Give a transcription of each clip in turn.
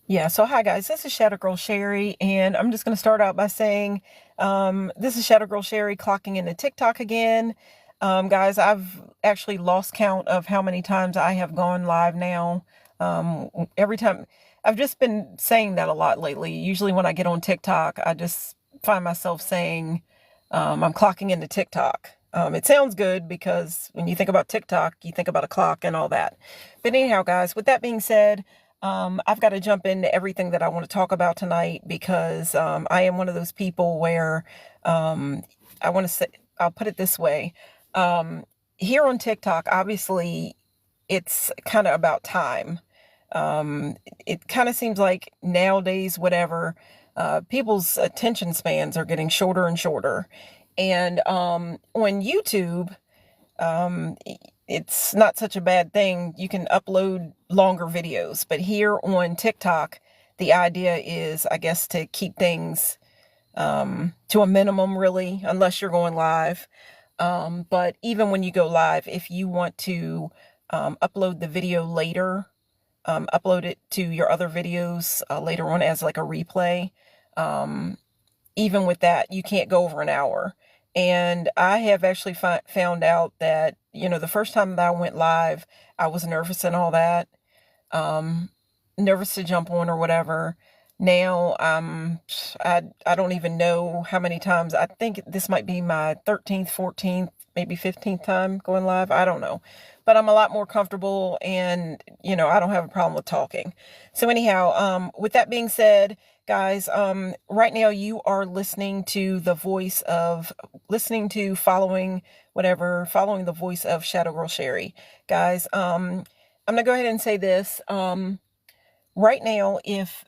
Yeah, so hi guys, this is Shadow Girl Sherry, and I'm just going to start out by saying this is Shadow Girl Sherry clocking into TikTok again. Guys, I've actually lost count of how many times I have gone live now. Every time, I've just been saying that a lot lately. Usually when I get on TikTok, I just find myself saying I'm clocking into TikTok. It sounds good because when you think about TikTok, you think about a clock and all that. But anyhow, guys, with that being said, I've got to jump into everything that I want to talk about tonight because I am one of those people where I want to say, I'll put it this way. Um, Here on TikTok, obviously, it's kind of about time. It kind of seems like nowadays, whatever, people's attention spans are getting shorter and shorter. And on YouTube, um, it's not such a bad thing. You can upload longer videos, but here on TikTok, the idea is, I guess, to keep things to a minimum, really, unless you're going live. But even when you go live, if you want to upload the video later, upload it to your other videos later on as like a replay, um, even with that, you can't go over an hour. And I have actually found out that, the first time that I went live, I was nervous and all that, um, nervous to jump on or whatever. Now, I don't even know how many times. I think this might be my 13th, 14th, maybe 15th time going live. I don't know. But I'm a lot more comfortable and, I don't have a problem with talking. So anyhow, with that being said, guys, right now you are following the voice of Shadow Girl Sherry. Guys, I'm gonna go ahead and say this. Right now, if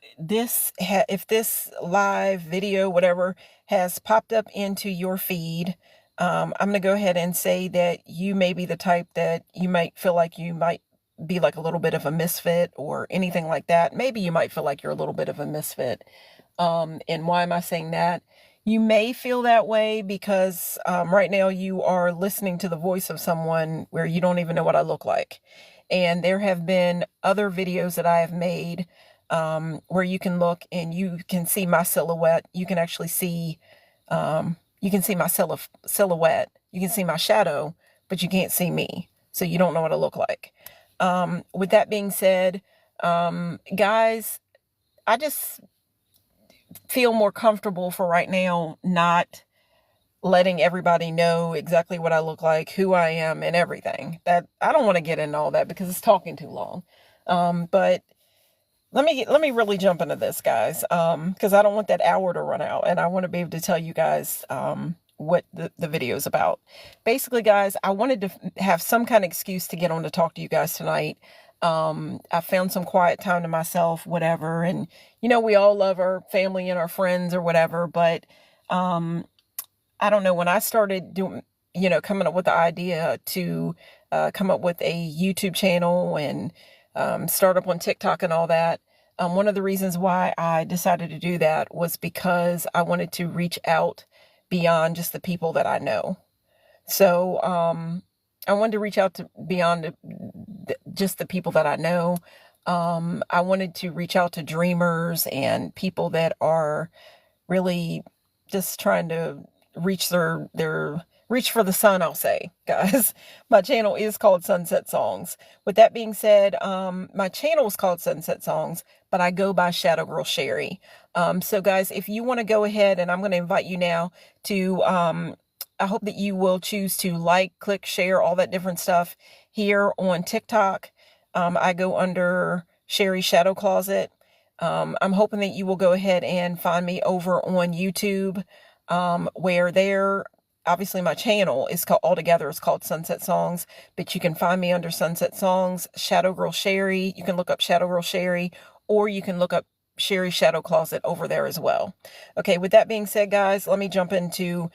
this live video, whatever, has popped up into your feed, I'm gonna go ahead and say that you may be the type that you might feel like you might be like a little bit of a misfit or anything like that. Maybe you might feel like you're a little bit of a misfit. And why am I saying that? You may feel that way because right now you are listening to the voice of someone where you don't even know what I look like. And there have been other videos that I have made where you can look and you can see my silhouette. You can see my silhouette. You can see my shadow, but you can't see me. So you don't know what I look like. With that being said, guys, I just feel more comfortable for right now not letting everybody know exactly what I look like, who I am, and everything. That I don't want to get into all that because it's talking too long. But let me really jump into this, guys, because I don't want that hour to run out, and I want to be able to tell you guys what the video is about. Basically, guys, I wanted to have some kind of excuse to get on to talk to you guys tonight. I found some quiet time to myself, whatever, and we all love our family and our friends or whatever, but I don't know, when I started doing, coming up with the idea to come up with a YouTube channel and start up on TikTok and all that. One of the reasons why I decided to do that was because I wanted to reach out beyond just the people that I know. So I wanted to reach out to beyond just the people that I know. I wanted to reach out to dreamers and people that are really just trying to reach their reach for the sun, I'll say, guys. My channel is called Sunset Songs. With that being said, my channel is called Sunset Songs, but I go by Shadow Girl Sherry. So guys, if you want to go ahead, and I'm going to invite you now to, I hope that you will choose to like, click, share, all that different stuff here on TikTok. I go under Sherry Shadow Closet. I'm hoping that you will go ahead and find me over on YouTube, where there, obviously my channel is called, altogether it's called Sunset Songs, but you can find me under Sunset Songs, Shadow Girl Sherry. You can look up Shadow Girl Sherry, or you can look up Sherry Shadow Closet over there as well. Okay, with that being said, guys, let me jump into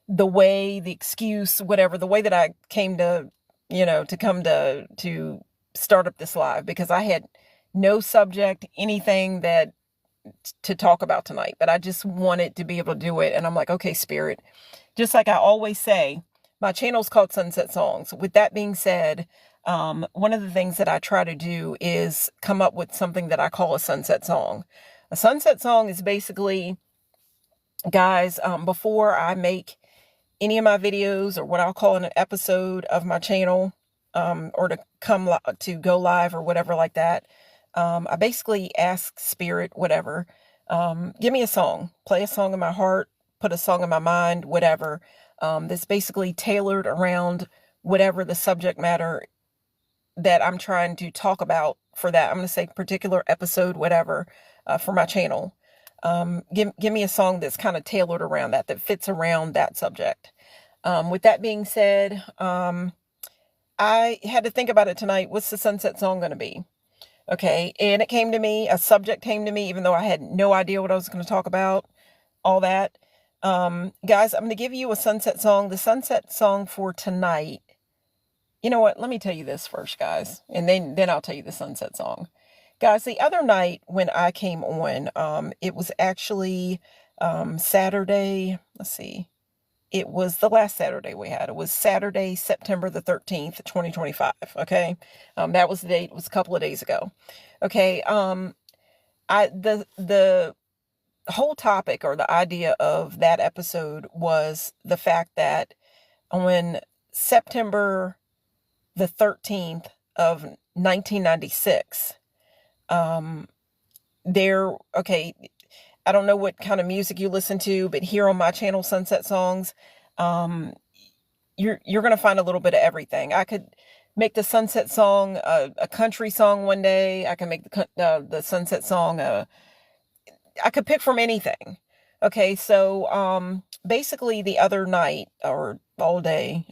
the way that I came to, to come to start up this live, because I had no subject, anything that to talk about tonight, but I just wanted to be able to do it. And I'm like, okay, Spirit, just like I always say, my channel's called Sunset Songs. With that being said, one of the things that I try to do is come up with something that I call a sunset song. A sunset song is basically, guys, before I make any of my videos or what I'll call an episode of my channel, or to go live or whatever like that, I basically ask Spirit, whatever, give me a song, play a song in my heart, put a song in my mind, whatever, that's basically tailored around whatever the subject matter that I'm trying to talk about for that. I'm going to say particular episode, whatever, for my channel. Give me a song that's kind of tailored around that fits around that subject. With that being said, I had to think about it tonight. What's the sunset song going to be? Okay. And it came to me, a subject came to me, even though I had no idea what I was going to talk about, all that. Guys, I'm going to give you a sunset song. The sunset song for tonight. You know what? Let me tell you this first, guys. And then I'll tell you the sunset song. Guys, the other night when I came on, it was actually, Saturday. Let's see. It was the last Saturday we had. It was Saturday, September the 13th, 2025. Okay. That was the date. It was a couple of days ago. Okay. The whole topic or the idea of that episode was the fact that on September the 13th of 1996, okay, I don't know what kind of music you listen to, but here on my channel, Sunset Songs, you're going to find a little bit of everything. I could make the sunset song a country song one day. I can make the sunset song I could pick from anything. Okay, so basically the other night or all day,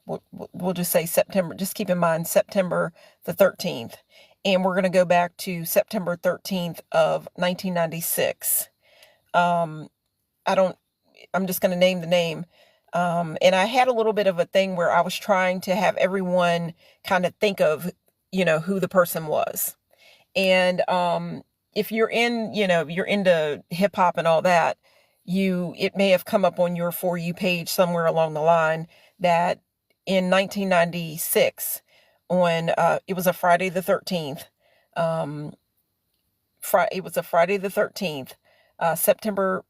we'll just say September. Just keep in mind September the 13th, and we're going to go back to September 13th of 1996. I'm just going to name the name. And I had a little bit of a thing where I was trying to have everyone kind of think of, who the person was. And, if you're you're into hip hop and all that, it may have come up on your For You page somewhere along the line that in 1996 on, it was a Friday the 13th, it was a Friday the 13th, September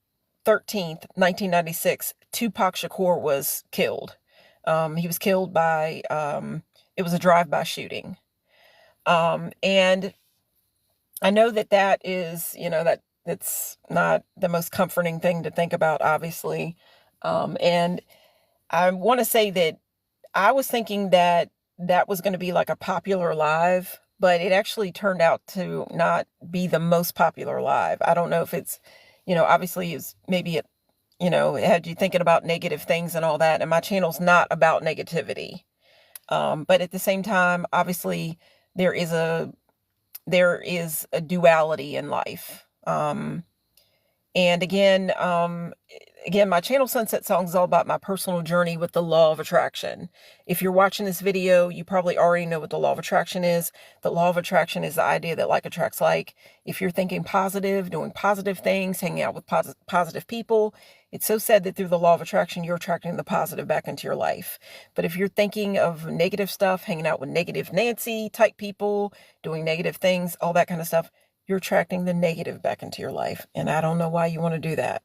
13th, 1996, Tupac Shakur was killed. He was killed by, it was a drive-by shooting. And I know that is, that's not the most comforting thing to think about, obviously. And I want to say that I was thinking that was going to be like a popular live, but it actually turned out to not be the most popular live. I don't know if it's, obviously is maybe it, it had you thinking about negative things and all that. And my channel's not about negativity. But at the same time, obviously there is a duality in life. And again, my channel Sunset Songs is all about my personal journey with the law of attraction. If you're watching this video, you probably already know what the law of attraction is. The law of attraction is the idea that like attracts like. If you're thinking positive, doing positive things, hanging out with positive people, it's so said that through the law of attraction, you're attracting the positive back into your life. But if you're thinking of negative stuff, hanging out with negative Nancy type people, doing negative things, all that kind of stuff, you're attracting the negative back into your life. And I don't know why you want to do that.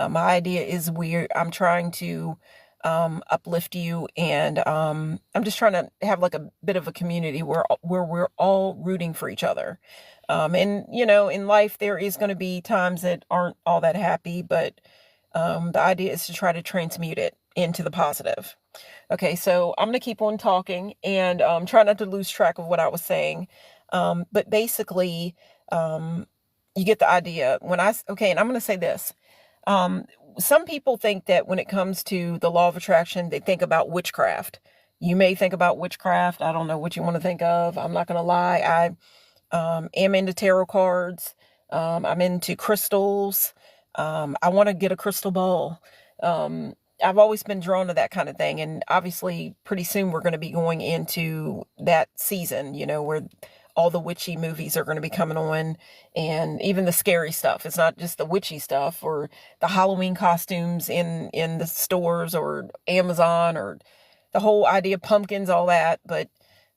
My idea is I'm trying to uplift you, and I'm just trying to have like a bit of a community where we're all rooting for each other. And, in life, there is going to be times that aren't all that happy, but the idea is to try to transmute it into the positive. Okay, so I'm going to keep on talking and try not to lose track of what I was saying. But basically, you get the idea. And I'm going to say this. Some people think that when it comes to the law of attraction, they think about witchcraft. You may think about witchcraft. I don't know what you want to think of. I'm not going to lie. I am into tarot cards. I'm into crystals. I want to get a crystal ball. I've always been drawn to that kind of thing. And obviously pretty soon we're going to be going into that season, where all the witchy movies are going to be coming on, and even the scary stuff. It's not just the witchy stuff or the Halloween costumes in the stores or Amazon or the whole idea of pumpkins, all that. But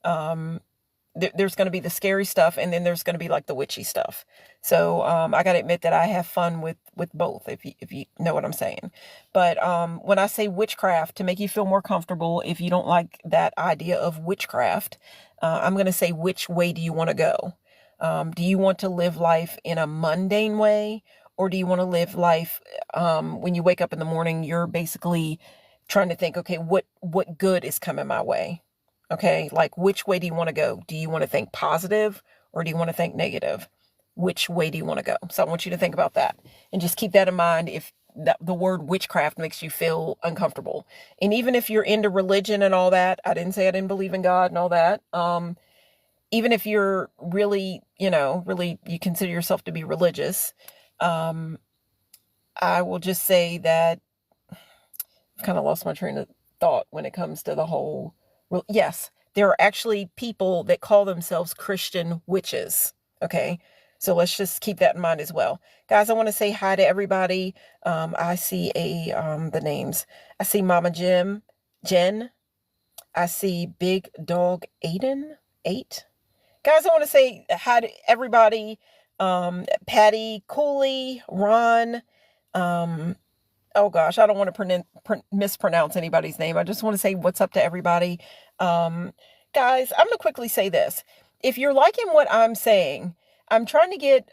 there's going to be the scary stuff, and then there's going to be like the witchy stuff. So I got to admit that I have fun with both, if you know what I'm saying. But when I say witchcraft, to make you feel more comfortable, if you don't like that idea of witchcraft, I'm going to say, which way do you want to go? Do you want to live life in a mundane way, or do you want to live life when you wake up in the morning, you're basically trying to think, okay, what good is coming my way? Okay, like, which way do you want to go? Do you want to think positive, or do you want to think negative? Which way do you want to go? So I want you to think about that, and just keep that in mind if the word witchcraft makes you feel uncomfortable. And even if you're into religion and all that, I didn't say I didn't believe in God and all that. Even if you're really, really, you consider yourself to be religious, I will just say that I've kind of lost my train of thought when it comes to the whole. Well, yes, there are actually people that call themselves Christian witches. Okay. So let's just keep that in mind as well. Guys, I want to say hi to everybody. I see the names. I see Mama Jen. I see Big Dog 8. Guys, I want to say hi to everybody. Patty, Cooley, Ron, oh gosh, I don't want to mispronounce anybody's name. I just want to say what's up to everybody. Guys, I'm going to quickly say this. If you're liking what I'm saying, I'm trying to get,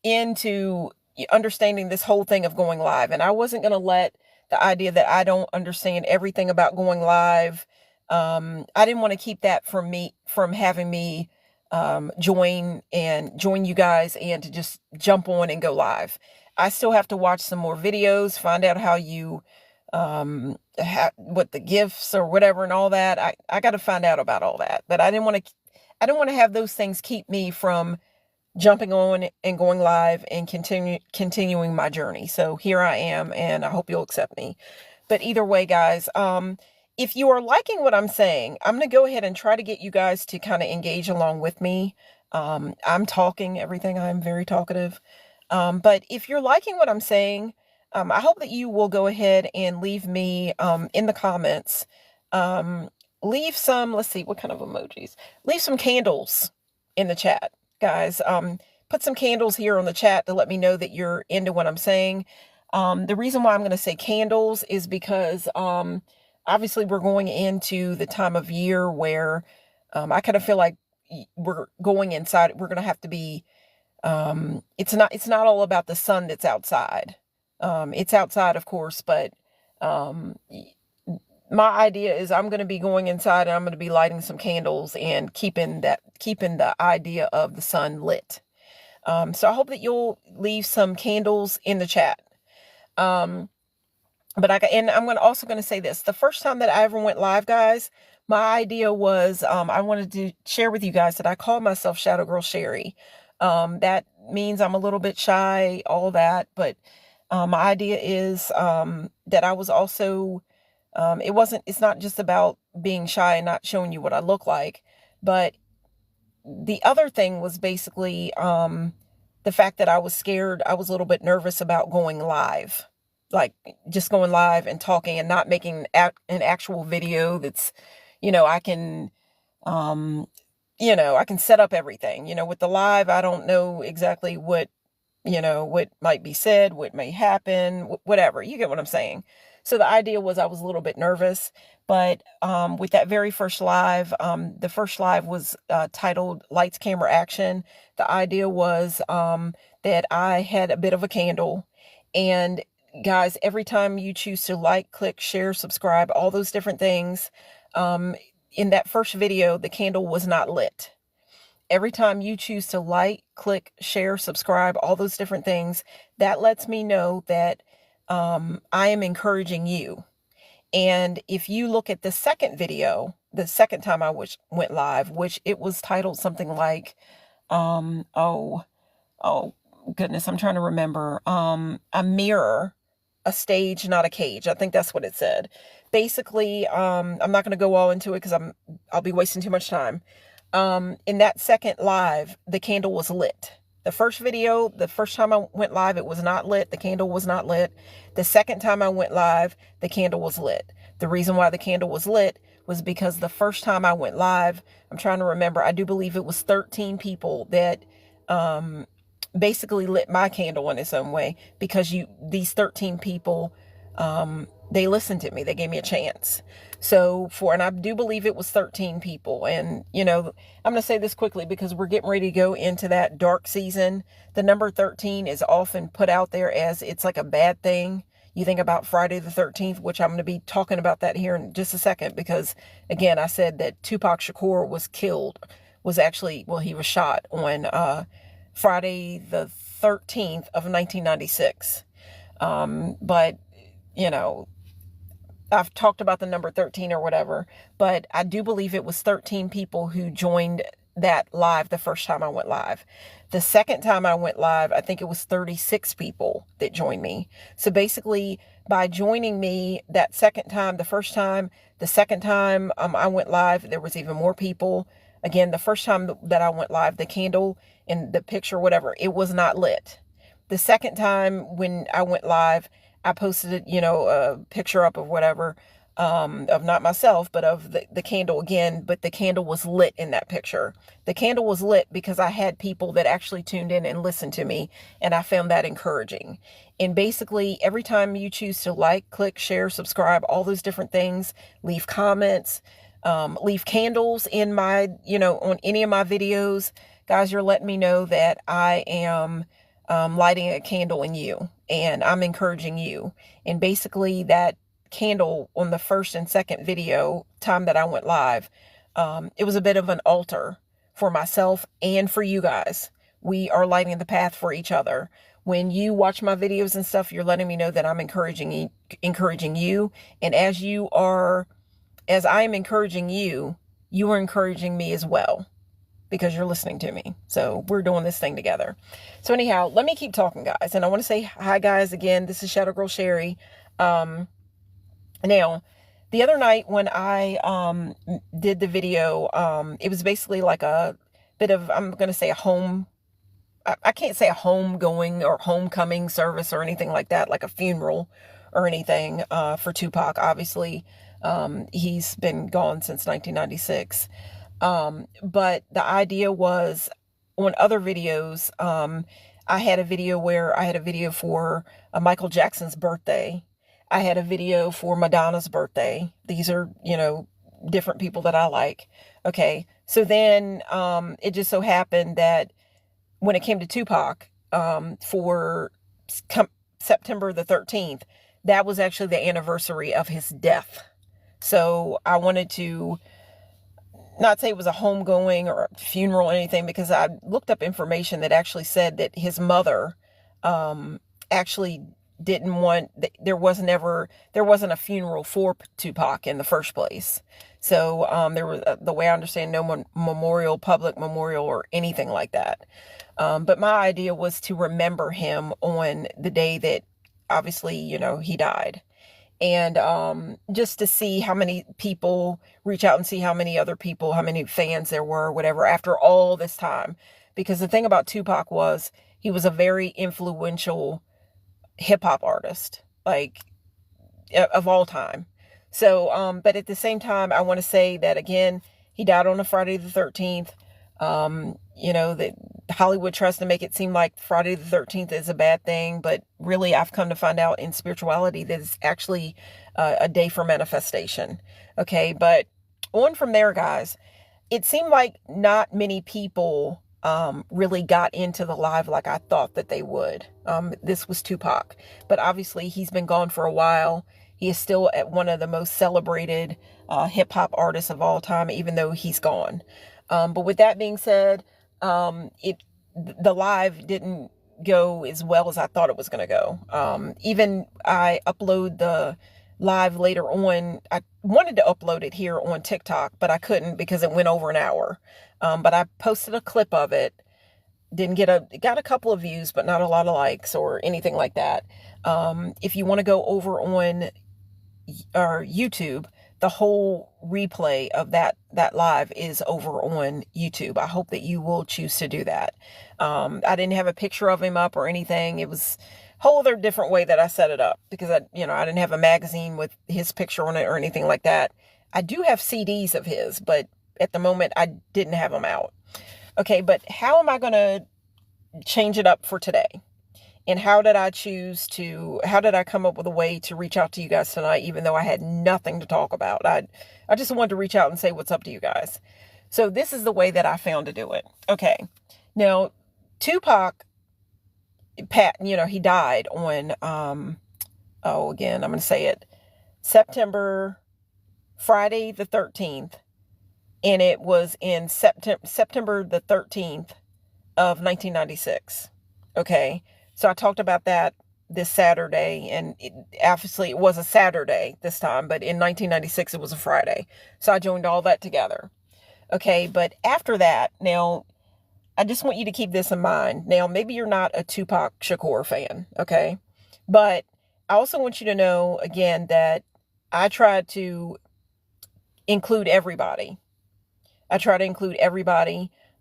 into understanding this whole thing of going live. And I wasn't going to let the idea that I don't understand everything about going live. I didn't want to keep that from having me join you guys and to just jump on and go live. I still have to watch some more videos, find out how you, what the gifts or whatever and all that. I got to find out about all that, but I didn't want to have those things keep me from jumping on and going live and continuing my journey. So here I am, and I hope you'll accept me. But either way, guys, if you are liking what I'm saying, I'm going to go ahead and try to get you guys to kind of engage along with me. I'm talking everything. I'm very talkative. But if you're liking what I'm saying, I hope that you will go ahead and leave me in the comments. Leave some, let's see, what kind of emojis? Leave some candles in the chat, guys. Put some candles here on the chat to let me know that you're into what I'm saying. The reason why I'm going to say candles is because obviously we're going into the time of year where I kind of feel like we're going inside. We're going to have to be it's not all about the sun that's outside. It's outside, of course, but my idea is I'm going to be going inside, and I'm going to be lighting some candles and keeping the idea of the sun lit. So I hope that you'll leave some candles in the chat. And I'm also going to say this. The first time that I ever went live, guys, my idea was I wanted to share with you guys that I call myself Shadow Girl Sherry. That means I'm a little bit shy, all that. But my idea is that I was also, it's not just about being shy and not showing you what I look like. But the other thing was basically the fact that I was scared. I was a little bit nervous about going live. Like just going live and talking and not making an actual video that's, I can, I can set up everything, with the live. I don't know exactly what might be said, what may happen, whatever, you get what I'm saying. So the idea was I was a little bit nervous, but, with that very first live, the first live was, titled Lights, Camera, Action. The idea was, that I had a bit of a candle, and guys, every time you choose to like, click, share, subscribe, all those different things, in that first video, the candle was not lit. Every time you choose to like, click, share, subscribe, all those different things, that lets me know that I am encouraging you. And if you look at the second video, the second time I went live, which it was titled something like, oh goodness, I'm trying to remember, a mirror, a stage, not a cage. I think that's what it said. Basically, I'm not going to go all into it because I'll be wasting too much time. In that second live, the candle was lit. The first video, the first time I went live, it was not lit. The candle was not lit. The second time I went live, the candle was lit. The reason why the candle was lit was because the first time I went live, I'm trying to remember, I do believe it was 13 people that basically lit my candle in its own way, because these 13 people, they listened to me. They gave me a chance. And I do believe it was 13 people. And, I'm going to say this quickly because we're getting ready to go into that dark season. The number 13 is often put out there as it's like a bad thing. You think about Friday the 13th, which I'm going to be talking about that here in just a second, because again, I said that Tupac Shakur he was shot on, Friday the 13th of 1996. But, I've talked about the number 13 or whatever, but I do believe it was 13 people who joined that live the first time I went live. The second time I went live, I think it was 36 people that joined me. So basically, by joining me that second time, the second time I went live, there was even more people. Again, the first time that I went live, the candle and the picture, whatever, it was not lit. The second time when I went live, I posted, a picture up of whatever, of not myself, but of the candle again, but the candle was lit in that picture. The candle was lit because I had people that actually tuned in and listened to me, and I found that encouraging. And basically, every time you choose to like, click, share, subscribe, all those different things, leave comments, leave candles in my, on any of my videos, guys, you're letting me know that I am lighting a candle in you, and I'm encouraging you. And basically that candle on the first and second video time that I went live, it was a bit of an altar for myself and for you guys. We are lighting the path for each other. When you watch my videos and stuff, you're letting me know that I'm encouraging you. And as I am encouraging you, you are encouraging me as well, because you're listening to me. So we're doing this thing together. So anyhow, let me keep talking, guys. And I want to say hi, guys, again. This is Shadow Girl Sherry. Now, the other night when I did the video, it was basically like a bit of, I'm going to say I can't say a homegoing or homecoming service or anything like that, like a funeral or anything for Tupac. Obviously, he's been gone since 1996. But the idea was, on other videos, I had a video for Michael Jackson's birthday. I had a video for Madonna's birthday. These are, different people that I like. Okay. So then, it just so happened that when it came to Tupac, for September the 13th, that was actually the anniversary of his death. So I wanted to not say it was a homegoing or a funeral or anything, because I looked up information that actually said that his mother actually didn't want, there wasn't a funeral for Tupac in the first place. So there was, the way I understand, no public memorial or anything like that. But my idea was to remember him on the day that obviously, he died. And just to see how many people reach out and see how many fans there were, whatever, after all this time. Because the thing about Tupac was he was a very influential hip hop artist, like of all time. So, but at the same time, I want to say that again, he died on a Friday the 13th. That Hollywood tries to make it seem like Friday the 13th is a bad thing, but really I've come to find out in spirituality that it's actually a day for manifestation. Okay. But on from there, guys, it seemed like not many people really got into the live like I thought that they would. This was Tupac, but obviously he's been gone for a while. He is still at one of the most celebrated hip hop artists of all time, even though he's gone. But with that being said, the live didn't go as well as I thought it was going to go. Even I upload the live later on. I wanted to upload it here on TikTok, but I couldn't because it went over an hour. But I posted a clip of it. Got a couple of views, but not a lot of likes or anything like that. If you want to go over on our YouTube, the whole replay of that live is over on YouTube. I hope that you will choose to do that. I didn't have a picture of him up or anything. It was a whole other different way that I set it up, because I didn't have a magazine with his picture on it or anything like that. I do have CDs of his, but at the moment I didn't have them out. Okay, but how am I going to change it up for today? And how did I come up with a way to reach out to you guys tonight, even though I had nothing to talk about? I just wanted to reach out and say what's up to you guys. So this is the way that I found to do it. Okay. Now, Tupac, he died on, again, I'm going to say it, Friday the 13th. And it was in September the 13th of 1996. Okay. So I talked about that this Saturday, and obviously it was a Saturday this time, but in 1996 it was a Friday. So I joined all that together. Okay. But after that, now I just want you to keep this in mind. Now, maybe you're not a Tupac Shakur fan. Okay. But I also want you to know again that I tried to include everybody.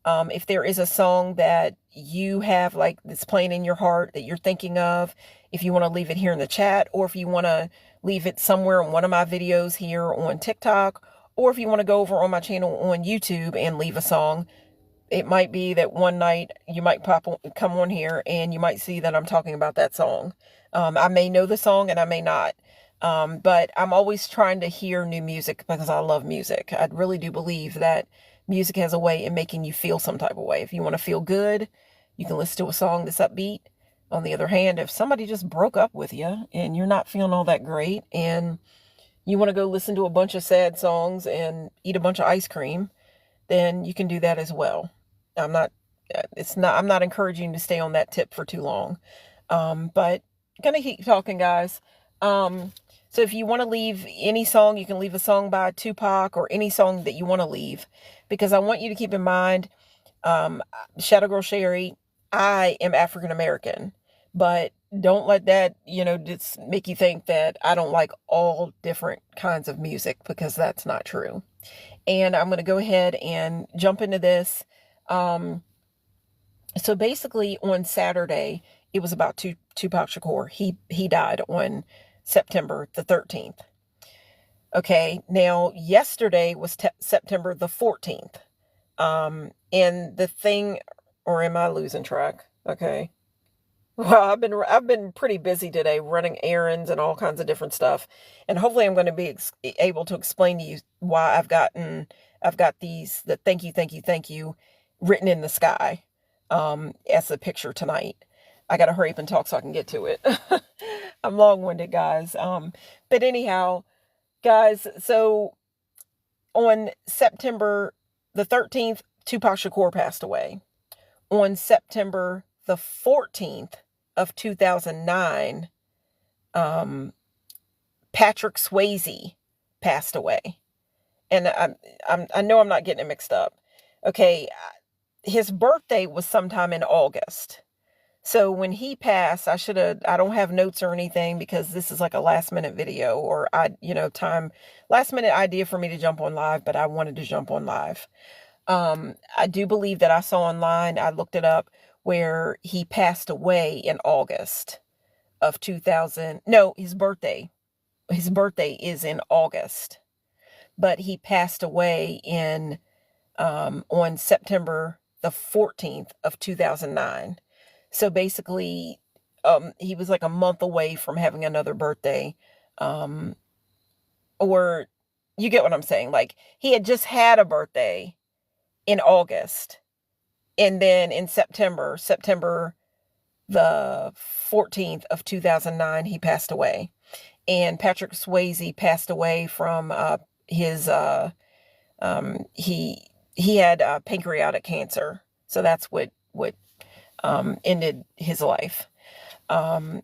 If there is a song that you have like that's playing in your heart that you're thinking of, if you want to leave it here in the chat, or if you want to leave it somewhere on one of my videos here on TikTok, or if you want to go over on my channel on YouTube and leave a song, it might be that one night you might come on here and you might see that I'm talking about that song. I may know the song and I may not. But I'm always trying to hear new music because I love music. I really do believe that music has a way in making you feel some type of way. If you want to feel good, you can listen to a song that's upbeat. On the other hand, if somebody just broke up with you and you're not feeling all that great and you want to go listen to a bunch of sad songs and eat a bunch of ice cream, then you can do that as well. I'm not encouraging you to stay on that tip for too long. But gonna keep talking, guys. So if you want to leave any song, you can leave a song by Tupac or any song that you want to leave, because I want you to keep in mind, Shadow Girl Sherry, I am African American, but don't let that, just make you think that I don't like all different kinds of music, because that's not true. And I'm going to go ahead and jump into this. So basically on Saturday, it was about Tupac Shakur. He died on September the 13th. Okay. Now yesterday was September the 14th. And the thing, or am I losing track? Okay. Well, I've been pretty busy today running errands and all kinds of different stuff. And hopefully I'm going to be able to explain to you why I've got the thank you written in the sky, as a picture tonight. I got to hurry up and talk so I can get to it. I'm long-winded, guys. But anyhow, guys, so on September the 13th, Tupac Shakur passed away. On September the 14th of 2009, Patrick Swayze passed away. And I know I'm not getting it mixed up. Okay, his birthday was sometime in August. So when he passed, I don't have notes or anything, because this is like a last minute video, or last minute idea for me to jump on live, but I wanted to jump on live. I do believe that I saw online, I looked it up, where he passed away in August of 2000. No, his birthday is in August, but he passed away on September the 14th of 2009. So basically, he was like a month away from having another birthday. Or you get what I'm saying? Like, he had just had a birthday in August. And then in September the 14th of 2009, he passed away. And Patrick Swayze passed away from his, he had pancreatic cancer. So that's what ended his life. And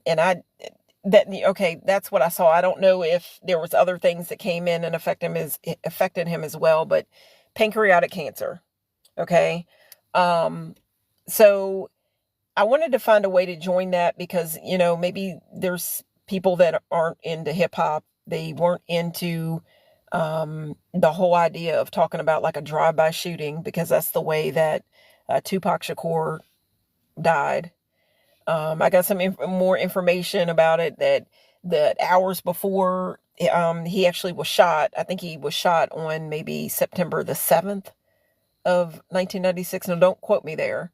that's what I saw. I don't know if there was other things that came in and affected him as well, but pancreatic cancer. Okay. So I wanted to find a way to join that, because, maybe there's people that aren't into hip hop. They weren't into, the whole idea of talking about like a drive-by shooting, because that's the way that, Tupac Shakur died. I got some more information about it, that hours before he actually was shot. I think he was shot on maybe September the 7th of 1996. Now, don't quote me there.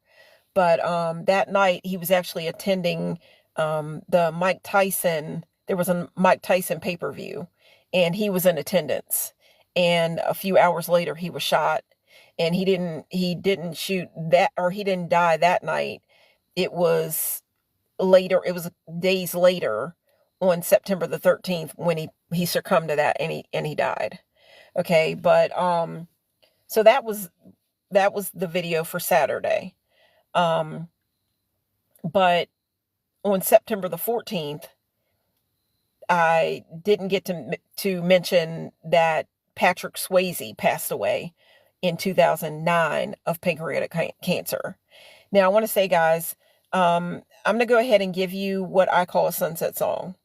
But that night, he was actually attending the Mike Tyson. There was a Mike Tyson pay-per-view, and he was in attendance. And a few hours later, he was shot. And he didn't shoot that, or he didn't die that night. It was later. It was days later, on September the 13th, when he succumbed to that, and he died. Okay, but so that was the video for Saturday. But on September the 14th, I didn't get to mention that Patrick Swayze passed away in 2009 of pancreatic cancer. Now, I want to say, guys, I'm going to go ahead and give you what I call a sunset song.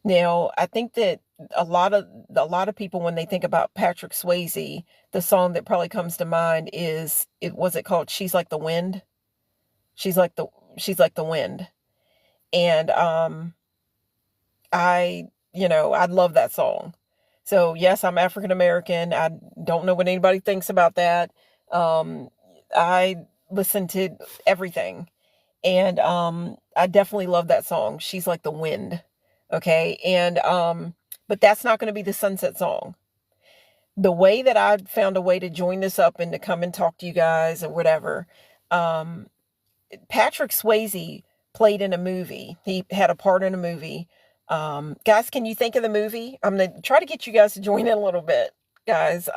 Now, I think that a lot of people, when they think about Patrick Swayze, the song that probably comes to mind is, was it called "She's Like the Wind"? She's like the wind. And I love that song. So yes, I'm African American. I don't know what anybody thinks about that. I listen to everything, and I definitely love that song. She's Like the Wind. Okay. And but that's not going to be the sunset song. The way that I found a way to join this up and to come and talk to you guys or whatever, Patrick Swayze played in a movie. He had a part in a movie. Guys, can you think of the movie? I'm going to try to get you guys to join in a little bit, guys.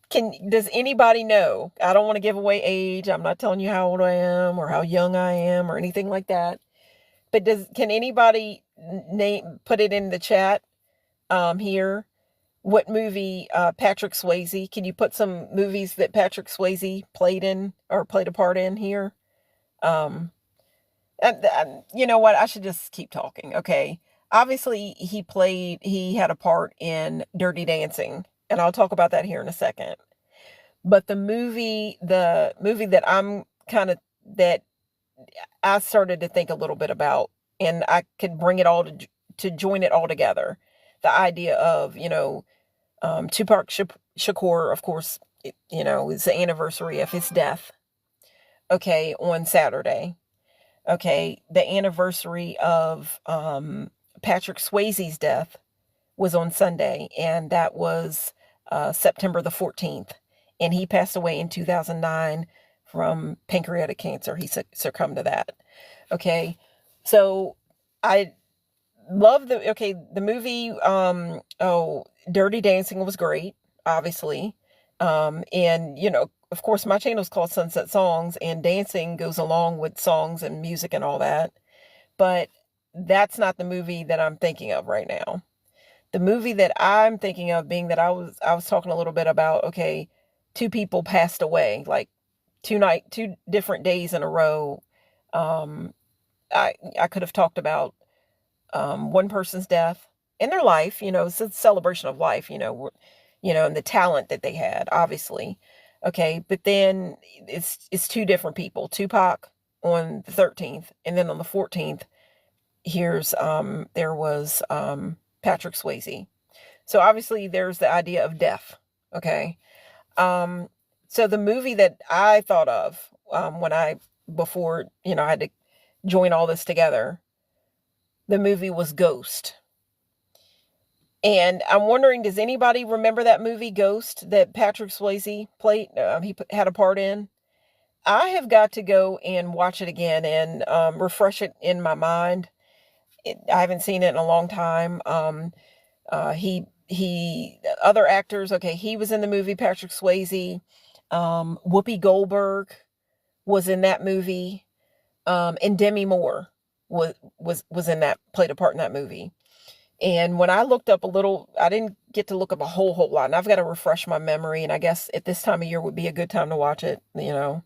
Does anybody know? I don't want to give away age. I'm not telling you how old I am or how young I am or anything like that. But can anybody put it in the chat here? What movie Patrick Swayze? Can you put some movies that Patrick Swayze played in or played a part in here? And you know what? I should just keep talking. Okay. Obviously, he had a part in Dirty Dancing, and I'll talk about that here in a second. But the movie that that I started to think a little bit about, and I could bring it all to join it all together. The idea of, Tupac Shakur, of course, it's the anniversary of his death. Okay, on Saturday. Okay, the anniversary of Patrick Swayze's death was on Sunday, and that was September the 14th. And he passed away in 2009 from pancreatic cancer. He succumbed to that. Okay, so I love the movie. Dirty Dancing was great, obviously. And, of course, my channel is called Sunset Songs, and dancing goes along with songs and music and all that. But that's not the movie that I'm thinking of right now. The movie that I'm thinking of, being that I was talking a little bit about, okay, two people passed away, like two different days in a row. I could have talked about one person's death and their life. It's a celebration of life, and the talent that they had, obviously. Okay, but then it's two different people. Tupac on the 13th, and then on the 14th, there was Patrick Swayze. So obviously there's the idea of death. Okay. So the movie that I thought of before I had to join all this together, the movie was Ghost. And I'm wondering, does anybody remember that movie Ghost that Patrick Swayze played? He had a part in. I have got to go and watch it again and refresh it in my mind. I haven't seen it in a long time. Other actors. Okay, he was in the movie, Patrick Swayze. Whoopi Goldberg was in that movie, and Demi Moore was in that, played a part in that movie. And when I looked up a little, I didn't get to look up a whole lot, and I've got to refresh my memory. And I guess at this time of year would be a good time to watch it. The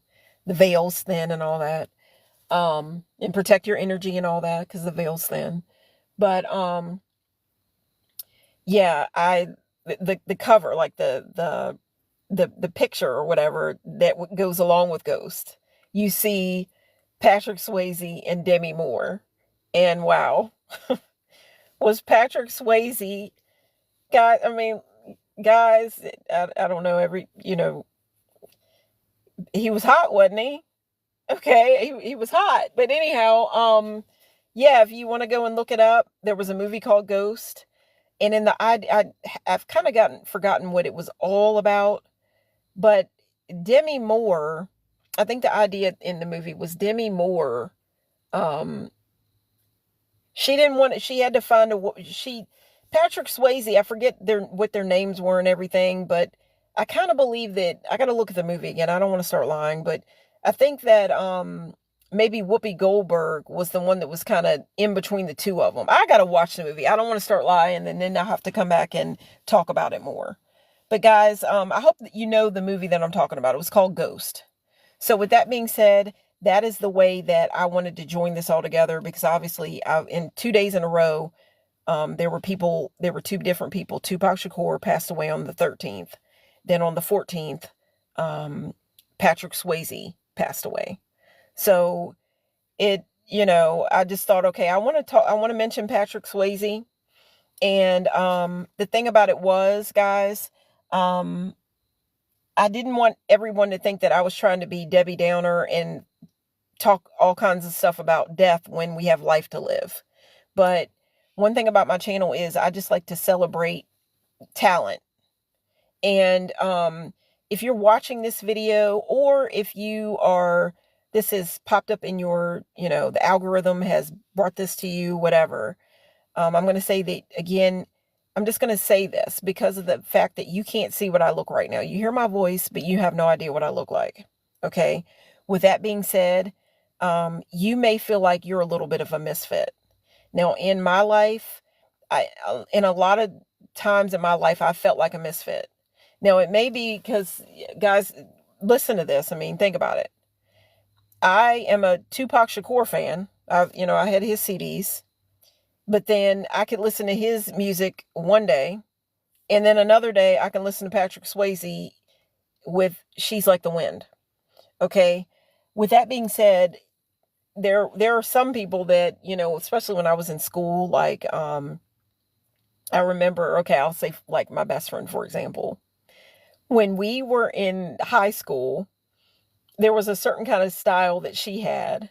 veil's thin and all that, and protect your energy and all that, because the veil's thin. But yeah, the cover, like the picture or whatever that goes along with Ghost, you see Patrick Swayze and Demi Moore, and wow. was Patrick Swayze. Guys, I mean, guys, I don't know, he was hot, wasn't he? Okay, he was hot. But anyhow, yeah, if you want to go and look it up, there was a movie called Ghost. And in the I've kind of forgotten what it was all about, but Demi Moore, I think the idea in the movie was Demi Moore, um, she didn't want it, she had to find Patrick Swayze, I forget what their names were and everything, but I kind of believe that, I got to look at the movie again. I don't want to start lying, but I think that maybe Whoopi Goldberg was the one that was kind of in between the two of them. I got to watch the movie. I don't want to start lying and then I'll have to come back and talk about it more. But guys, I hope that you know the movie that I'm talking about. It was called Ghost. So with that being said, that is the way that I wanted to join this all together, because obviously in 2 days in a row, there were two different people. Tupac Shakur passed away on the 13th. Then on the 14th, Patrick Swayze passed away. So I just thought, okay, I want to mention Patrick Swayze. And the thing about it was, guys, I didn't want everyone to think that I was trying to be Debbie Downer and talk all kinds of stuff about death when we have life to live. But one thing about my channel is I just like to celebrate talent. And if you're watching this video, or if this has popped up in your, the algorithm has brought this to you, whatever. I'm going to say that again. I'm just going to say this because of the fact that you can't see what I look right now. You hear my voice, but you have no idea what I look like. Okay. With that being said, you may feel like you're a little bit of a misfit. Now, in my life, in a lot of times in my life, I felt like a misfit. Now, it may be because, guys, listen to this. I mean, think about it. I am a Tupac Shakur fan. I had his CDs. But then I could listen to his music one day, and then another day I can listen to Patrick Swayze with She's Like the Wind. Okay. With that being said, there are some people that, especially when I was in school, like, I remember, okay, I'll say like my best friend, for example, when we were in high school, there was a certain kind of style that she had.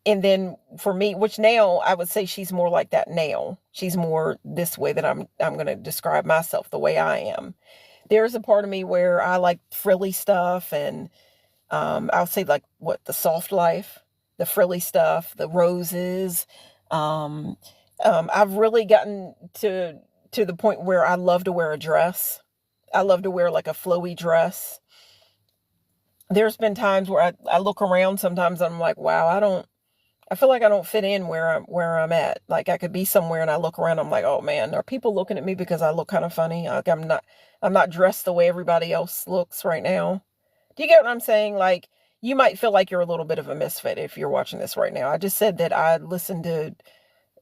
And then for me, which now I would say she's more like that now. She's more this way that I'm going to describe myself the way I am. There's a part of me where I like frilly stuff, and I'll say like the soft life, the frilly stuff, the roses. I've really gotten to the point where I love to wear a dress. I love to wear like a flowy dress. There's been times where I look around sometimes and I'm like, wow, I feel like I don't fit in where I'm at. Like I could be somewhere and I look around, I'm like, oh man, are people looking at me because I look kind of funny? Like I'm not dressed the way everybody else looks right now. Do you get what I'm saying? Like you might feel like you're a little bit of a misfit if you're watching this right now. I just said that I listened to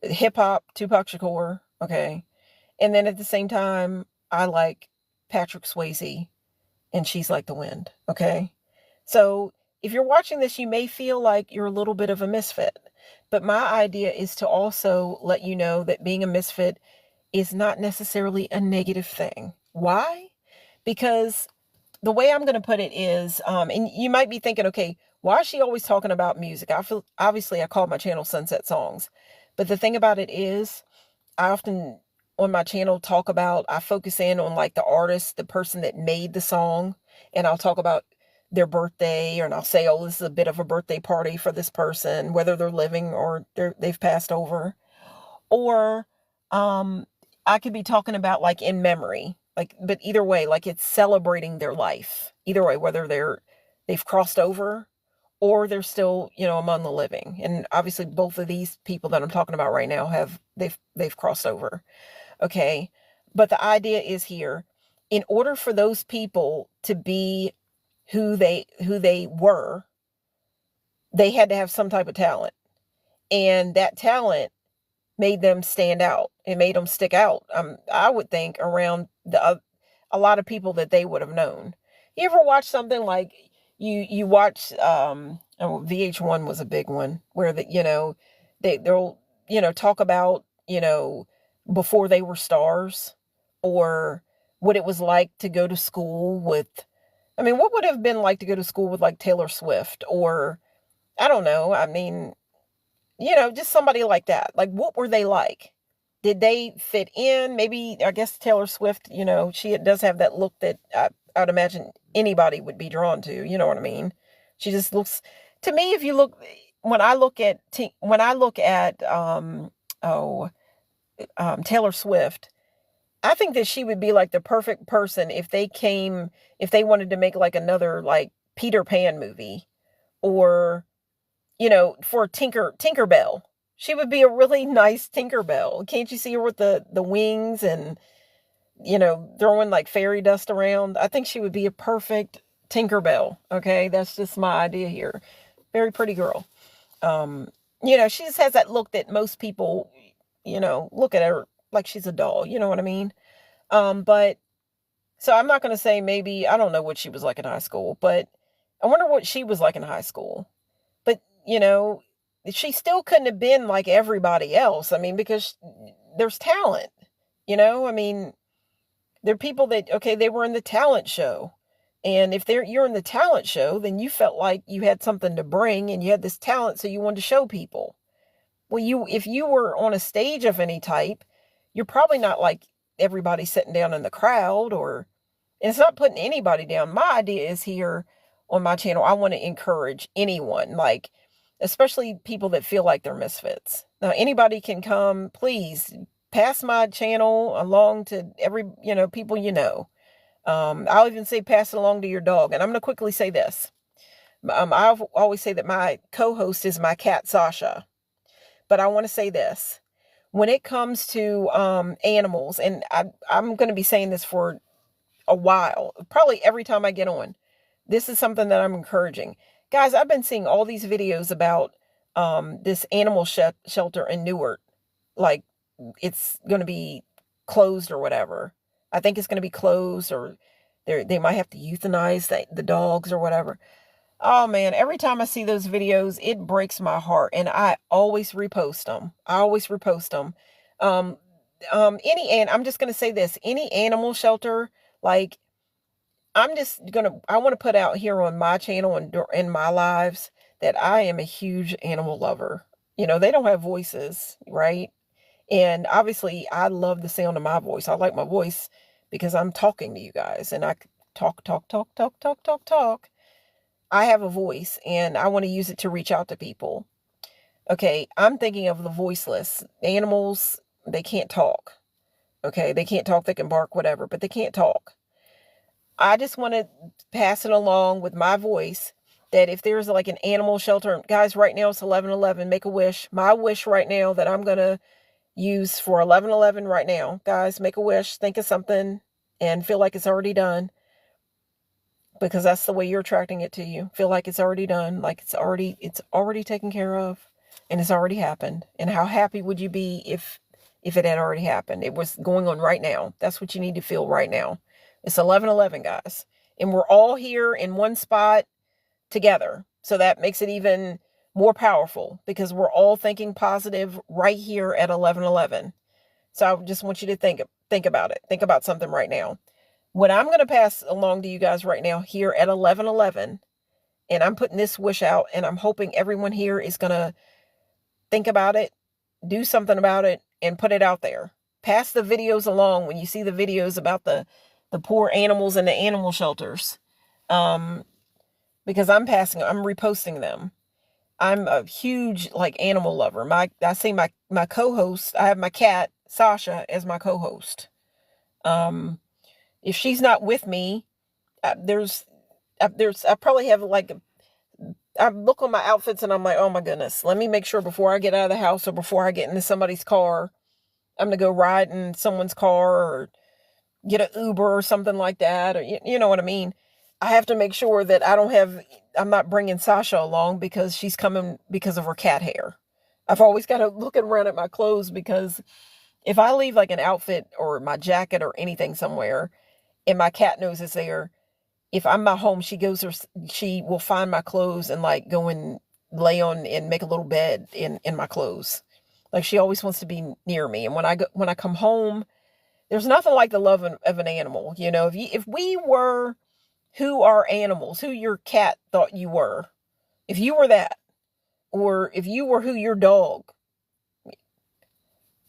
hip hop, Tupac Shakur, okay? And then at the same time, I like Patrick Swayze and She's Like the Wind, okay? So if you're watching this, you may feel like you're a little bit of a misfit, but my idea is to also let you know that being a misfit is not necessarily a negative thing. Why? Because the way I'm going to put it is, and you might be thinking, okay, why is she always talking about music? Obviously I call my channel Sunset Songs, but the thing about it is I often on my channel I focus in on like the artist, the person that made the song, and I'll talk about their birthday, and I'll say, oh, this is a bit of a birthday party for this person, whether they're living or they've passed over. Or I could be talking about like in memory, like, but either way, like it's celebrating their life. Either way, whether they've crossed over or they're still, among the living. And obviously both of these people that I'm talking about right now they've crossed over. Okay. But the idea is here, in order for those people to be who they were, they had to have some type of talent. And that talent made them stand out. It made them stick out. I would think around a lot of people that they would have known. You ever watch something like you watch, VH1 was a big one where they'll talk about, before they were stars, or what it was like to go to school with, I mean, what would it have been like to go to school with like Taylor Swift, or I don't know. I mean, just somebody like that. Like, what were they like? Did they fit in? Maybe, I guess Taylor Swift, she does have that look that I'd imagine anybody would be drawn to. You know what I mean? She just looks, to me, if you look, when I look at, Taylor Swift, I think that she would be like the perfect person if they wanted to make like another like Peter Pan movie, or, for Tinkerbell. She would be a really nice Tinkerbell. Can't you see her with the wings and, throwing like fairy dust around? I think she would be a perfect Tinkerbell. Okay. That's just my idea here. Very pretty girl. She just has that look that most people, look at her like she's a doll. You know what I mean? But so I'm not going to say, maybe, I don't know what she was like in high school, but I wonder what she was like in high school. But, she still couldn't have been like everybody else. I mean, because there's talent, I mean, there are people that, okay, they were in the talent show. And if you're in the talent show, then you felt like you had something to bring and you had this talent, so you wanted to show people. Well, if you were on a stage of any type, you're probably not like everybody sitting down in the crowd, and it's not putting anybody down. My idea is, here on my channel, I want to encourage anyone, like, especially people that feel like they're misfits. Now, anybody can come. Please pass my channel along to every, people I'll even say pass it along to your dog. And I'm going to quickly say this. I always say that my co-host is my cat, Sasha. But I want to say this. When it comes to animals, and I'm going to be saying this for a while, probably every time I get on, this is something that I'm encouraging. Guys, I've been seeing all these videos about this animal shelter in Newark. Like, it's going to be closed or whatever. I think it's going to be closed, or they might have to euthanize the dogs or whatever. Oh man, every time I see those videos, it breaks my heart, and I always repost them. I'm just going to say this, any animal shelter, like, I want to put out here on my channel and in my lives that I am a huge animal lover. They don't have voices, right? And obviously I love the sound of my voice. I like my voice because I'm talking to you guys, and I talk. I have a voice, and I want to use it to reach out to people. Okay, I'm thinking of the voiceless. Animals, they can't talk. Okay, they can't talk, they can bark, whatever, but they can't talk. I just want to pass it along with my voice, that if there's like an animal shelter, guys, right now it's 11/11, make a wish. My wish right now that I'm going to use for 11/11 right now, guys, make a wish, think of something, and feel like it's already done. Because that's the way you're attracting it to you. Feel like it's already done, like it's already taken care of, and it's already happened. And how happy would you be if it had already happened? It was going on right now. That's what you need to feel right now. It's 11/11, guys. And we're all here in one spot together. So that makes it even more powerful, because we're all thinking positive right here at 11/11. So I just want you to think about it. Think about something right now. What I'm going to pass along to you guys right now here at 11/11, and I'm putting this wish out, and I'm hoping everyone here is going to think about it, do something about it, and put it out there. Pass the videos along when you see the videos about the poor animals in the animal shelters. Because I'm reposting them. I'm a huge like animal lover. I say my co-host, I have my cat, Sasha, as my co-host. If she's not with me, I probably have like, I look on my outfits and I'm like, oh my goodness, let me make sure before I get out of the house or before I get into somebody's car, I'm going to go ride in someone's car or get an Uber or something like that. Or you know what I mean? I have to make sure that I'm not bringing Sasha along because she's coming because of her cat hair. I've always got to look around at my clothes, because if I leave like an outfit or my jacket or anything somewhere and my cat knows it's there, if I'm at home, she will find my clothes and like go and lay on and make a little bed in my clothes. Like she always wants to be near me. And when I come home, there's nothing like the love of an animal. You know, if we were who our animals, who your cat thought you were, if you were that, or if you were who your dog,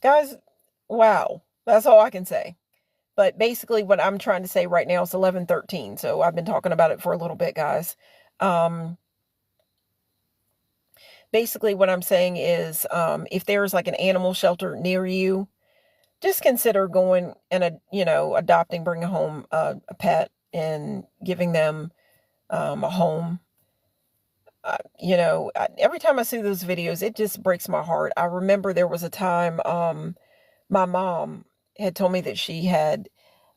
guys, wow, that's all I can say. But basically what I'm trying to say right now is 11:13. So I've been talking about it for a little bit, guys. Basically what I'm saying is, if there's like an animal shelter near you, just consider going and, adopting, bringing home a pet and giving them a home. Every time I see those videos, it just breaks my heart. I remember there was a time my mom had told me that she had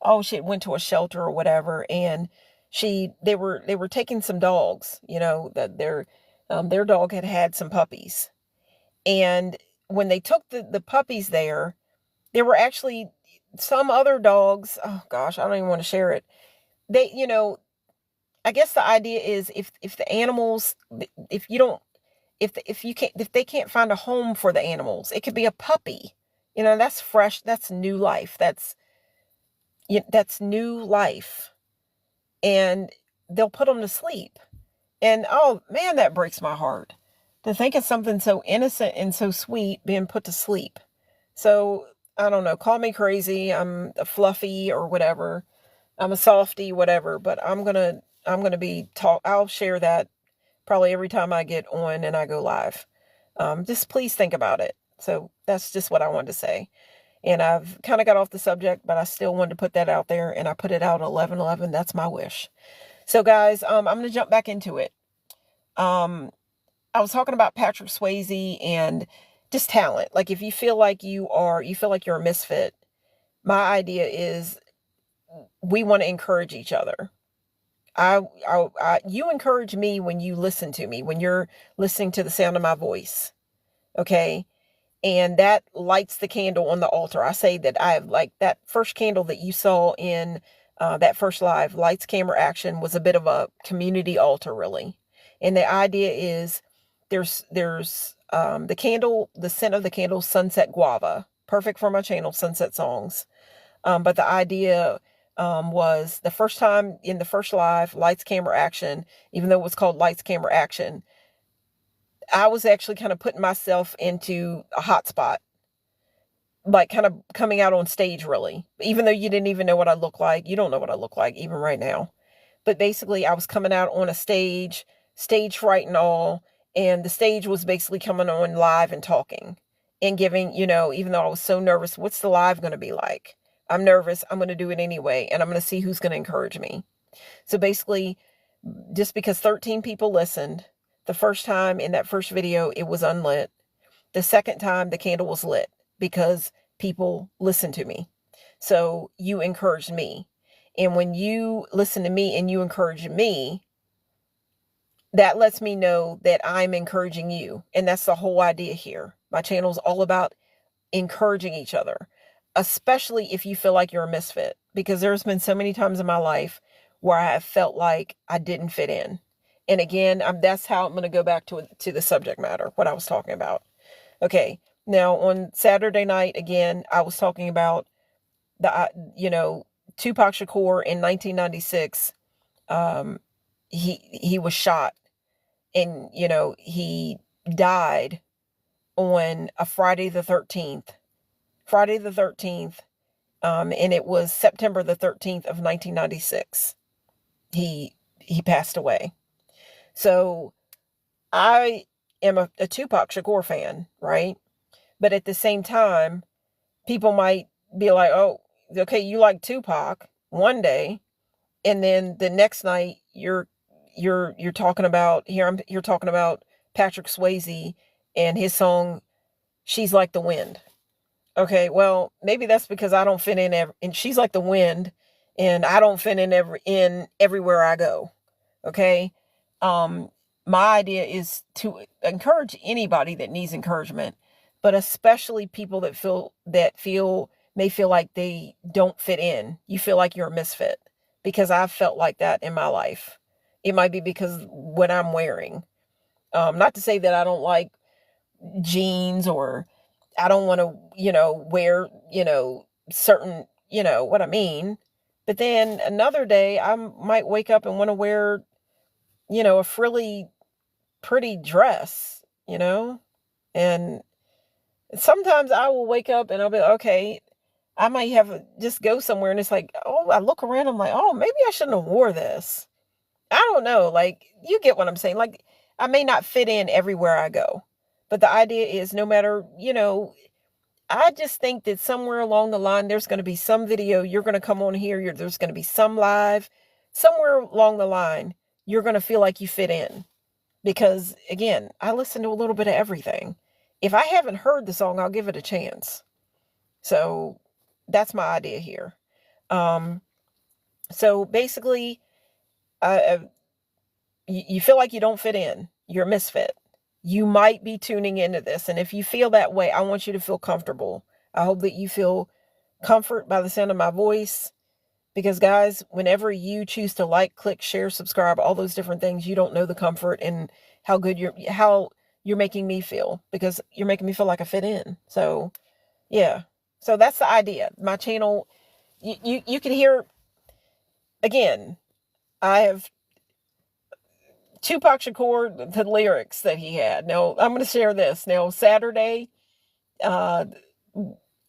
went to a shelter or whatever, and they were taking some dogs, that their dog had some puppies. And when they took the puppies there were actually some other dogs. Oh gosh, I don't even want to share it. They, I guess the idea is if the animals, if you don't, if they can't find a home for the animals, it could be a puppy. That's fresh. That's new life. That's new life. And they'll put them to sleep. And oh man, that breaks my heart to think of something so innocent and so sweet being put to sleep. So I don't know, call me crazy. I'm a fluffy or whatever. I'm a softie, whatever, but I'm going to I'll share that probably every time I get on and I go live. Just please think about it. So that's just what I wanted to say. And I've kind of got off the subject, but I still wanted to put that out there, and I put it out 11:11. That's my wish. So guys, I'm going to jump back into it. I was talking about Patrick Swayze and just talent. Like if you feel like you're a misfit, my idea is we want to encourage each other. You encourage me when you listen to me, when you're listening to the sound of my voice. Okay. And that lights the candle on the altar. I say that I have, like, that first candle that you saw in that first live, Lights, Camera, Action, was a bit of a community altar, really. And the idea is there's the candle, the scent of the candle, Sunset Guava, perfect for my channel, Sunset Songs. But the idea was the first time in the first live, Lights, Camera, Action, even though it was called Lights, Camera, Action, I was actually kind of putting myself into a hot spot, like kind of coming out on stage, really. Even though you didn't even know what I look like. You don't know what I look like even right now. But basically I was coming out on a stage fright and all. And the stage was basically coming on live and talking and giving, even though I was so nervous, what's the live going to be like? I'm nervous. I'm going to do it anyway. And I'm going to see who's going to encourage me. So basically, just because 13 people listened, the first time in that first video, it was unlit. The second time, the candle was lit because people listened to me. So you encouraged me. And when you listen to me and you encourage me, that lets me know that I'm encouraging you. And that's the whole idea here. My channel is all about encouraging each other, especially if you feel like you're a misfit, because there's been so many times in my life where I have felt like I didn't fit in. And again, that's how I'm going to go back to the subject matter, what I was talking about. Okay. Now on Saturday night, again, I was talking about Tupac Shakur in 1996. He was shot, and, he died on a Friday the 13th, and it was September the 13th of 1996. He passed away. So I am a Tupac Shakur fan, right? But at the same time, people might be like, oh, okay, you like Tupac one day, and then the next night you're talking about you're talking about Patrick Swayze and his song She's Like the Wind. Okay, well, maybe that's because I don't fit in and She's Like the Wind, and I don't fit in everywhere I go. Okay? My idea is to encourage anybody that needs encouragement, but especially people that may feel like they don't fit in. You feel like you're a misfit, because I've felt like that in my life. It might be because what I'm wearing. Not to say that I don't like jeans or I don't want to, wear, certain, what I mean. But then another day I might wake up and want to wear, a frilly, pretty dress, and sometimes I will wake up and I'll be like, okay, I might just go somewhere and it's like, oh, I look around, I'm like, oh, maybe I shouldn't have wore this. I don't know. Like, you get what I'm saying. Like, I may not fit in everywhere I go, but the idea is no matter, I just think that somewhere along the line, there's going to be some video, you're going to come on here, there's going to be some live, somewhere along the line, you're going to feel like you fit in. Because again, I listen to a little bit of everything. If I haven't heard the song, I'll give it a chance. So that's my idea here. So basically, you feel like you don't fit in. You're a misfit. You might be tuning into this. And if you feel that way, I want you to feel comfortable. I hope that you feel comfort by the sound of my voice. Because guys, whenever you choose to like, click, share, subscribe, all those different things, you don't know the comfort and how you're making me feel, because you're making me feel like I fit in. So yeah. So that's the idea. My channel, you can hear, again, I have Tupac Shakur, the lyrics that he had. Now, I'm going to share this. Now, Saturday, I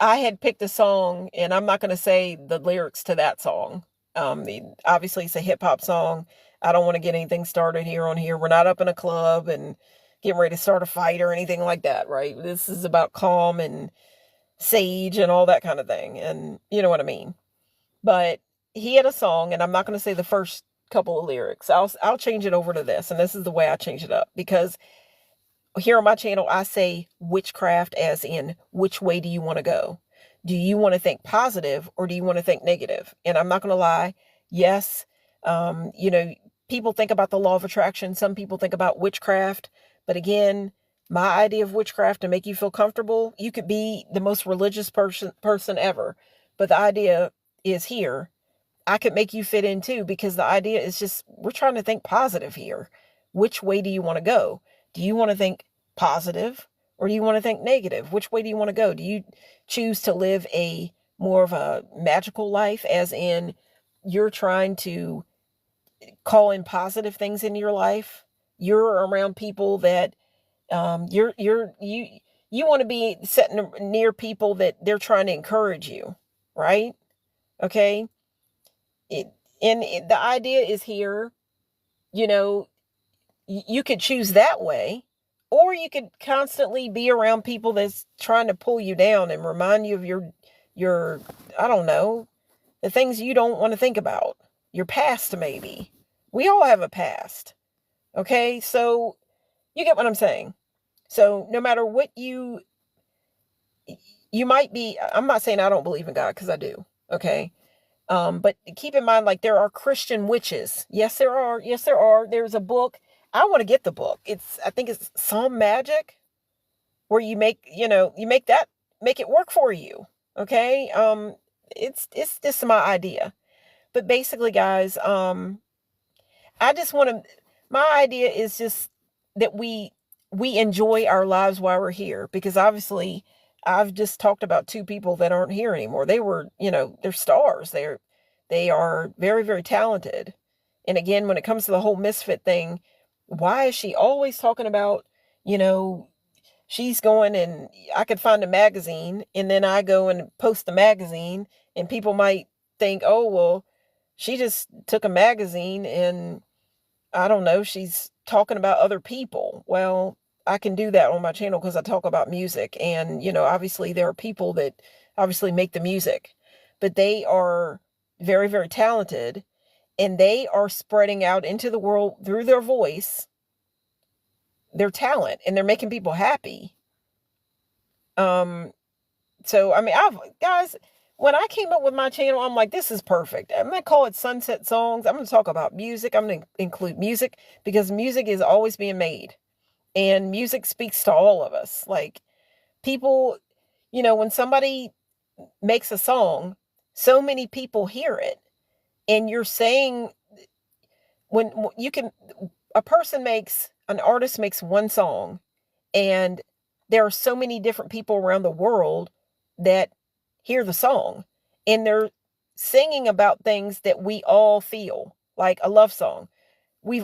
had picked a song, and I'm not going to say the lyrics to that song. Obviously, it's a hip-hop song. I don't want to get anything started here on here. We're not up in a club and getting ready to start a fight or anything like that, right? This is about calm and sage and all that kind of thing, and you know what I mean. But he had a song, and I'm not going to say the first couple of lyrics. I'll change it over to this, and this is the way I change it up, because here on my channel I say witchcraft, as in which way do you want to go? Do you want to think positive or do you want to think negative? And I'm not going to lie, yes, people think about the law of attraction, some people think about witchcraft, but again, my idea of witchcraft, to make you feel comfortable, you could be the most religious person ever, but the idea is here, I could make you fit in too, because the idea is just, we're trying to think positive here. Which way do you want to go? Do you want to think positive or do you want to think negative? Which way do you want to go? Do you choose to live a more of a magical life, as in you're trying to call in positive things into your life? You're around people that you want to be sitting near people that they're trying to encourage you, right? Okay. The idea is here, you could choose that way, or you could constantly be around people that's trying to pull you down and remind you of your, I don't know, the things you don't want to think about, your past maybe. We all have a past. Okay. So you get what I'm saying? So no matter what you might be, I'm not saying I don't believe in God, because I do. Okay. But keep in mind, like, there are Christian witches. Yes, there are. Yes, there are. There's a book. I want to get the book. I think it's Psalm Magic, where you make it work for you. Okay. It's just my idea. But basically, guys, my idea is just that we enjoy our lives while we're here, because obviously I've just talked about two people that aren't here anymore. They were, they're stars. They are very, very talented. And again, when it comes to the whole misfit thing, why is she always talking about, she's going, and I could find a magazine and then I go and post the magazine, and people might think, oh, well, she just took a magazine and I don't know, she's talking about other people. Well, I can do that on my channel because I talk about music, and, obviously there are people that obviously make the music, but they are very, very talented, and they are spreading out into the world through their voice, their talent, and they're making people happy. So, I mean, guys, when I came up with my channel, I'm like, this is perfect. I'm going to call it Sunset Songs. I'm going to talk about music. I'm going to include music, because music is always being made, and music speaks to all of us. Like, people, when somebody makes a song, so many people hear it, and you're saying, when an artist makes one song, and there are so many different people around the world that hear the song, and they're singing about things that we all feel, like a love song. We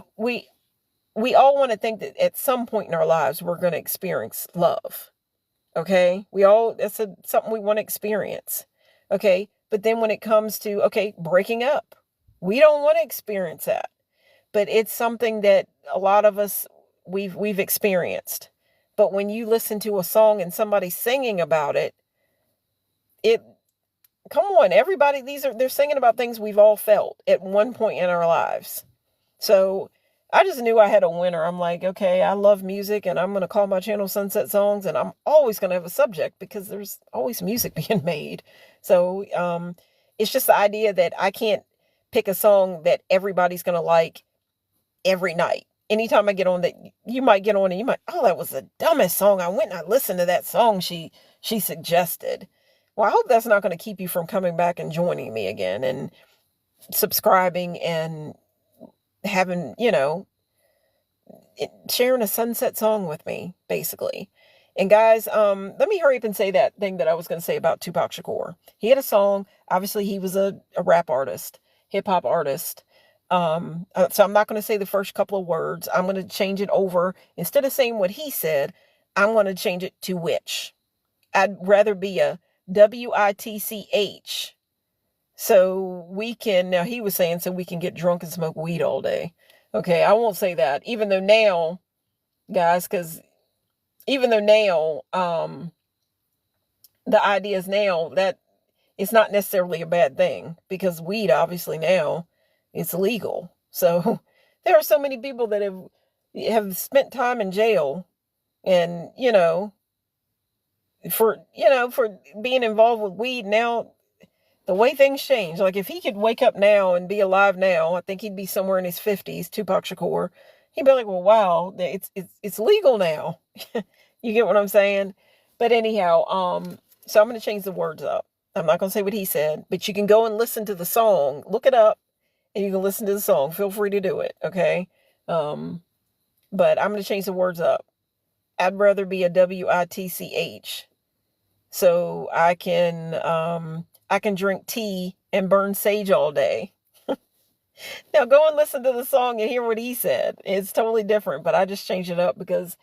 all want to think that at some point in our lives we're going to experience love. Okay? That's something we want to experience. Okay? But then when it comes to, okay, breaking up, we don't want to experience that. But it's something that a lot of us, we've experienced. But when you listen to a song and somebody's singing about it, come on, everybody, they're singing about things we've all felt at one point in our lives. So I just knew I had a winner. I'm like, okay, I love music, and I'm going to call my channel Sunset Songs, and I'm always going to have a subject because there's always music being made. So it's just the idea that I can't pick a song that everybody's going to like every night. Anytime I get on that, you might get on and you might, oh, that was the dumbest song. I went and I listened to that song she suggested. Well, I hope that's not going to keep you from coming back and joining me again and subscribing and having, sharing a sunset song with me, basically. And guys, let me hurry up and say that thing that I was going to say about Tupac Shakur. He had a song. Obviously, he was a rap artist, hip hop artist. So I'm not going to say the first couple of words. I'm going to change it over. Instead of saying what he said, I'm going to change it to which. I'd rather be a WITCH. So we can, now he was saying, so we can get drunk and smoke weed all day. Okay, I won't say that. Even though now, guys, because even though now, the idea is now that it's not necessarily a bad thing, because weed, obviously now, it's legal. So there are so many people that have spent time in jail and, for being involved with weed. Now, the way things change, like if he could wake up now and be alive now, I think he'd be somewhere in his 50s, Tupac Shakur. He'd be like, well, wow, it's legal now. You get what I'm saying? But anyhow, so I'm going to change the words up. I'm not going to say what he said, but you can go and listen to the song, look it up, and you can listen to the song. Feel free to do it. Okay. But I'm going to change the words up. I'd rather be a WITCH. So I can drink tea and burn sage all day. Now go and listen to the song and hear what he said. It's totally different, but I just changed it up because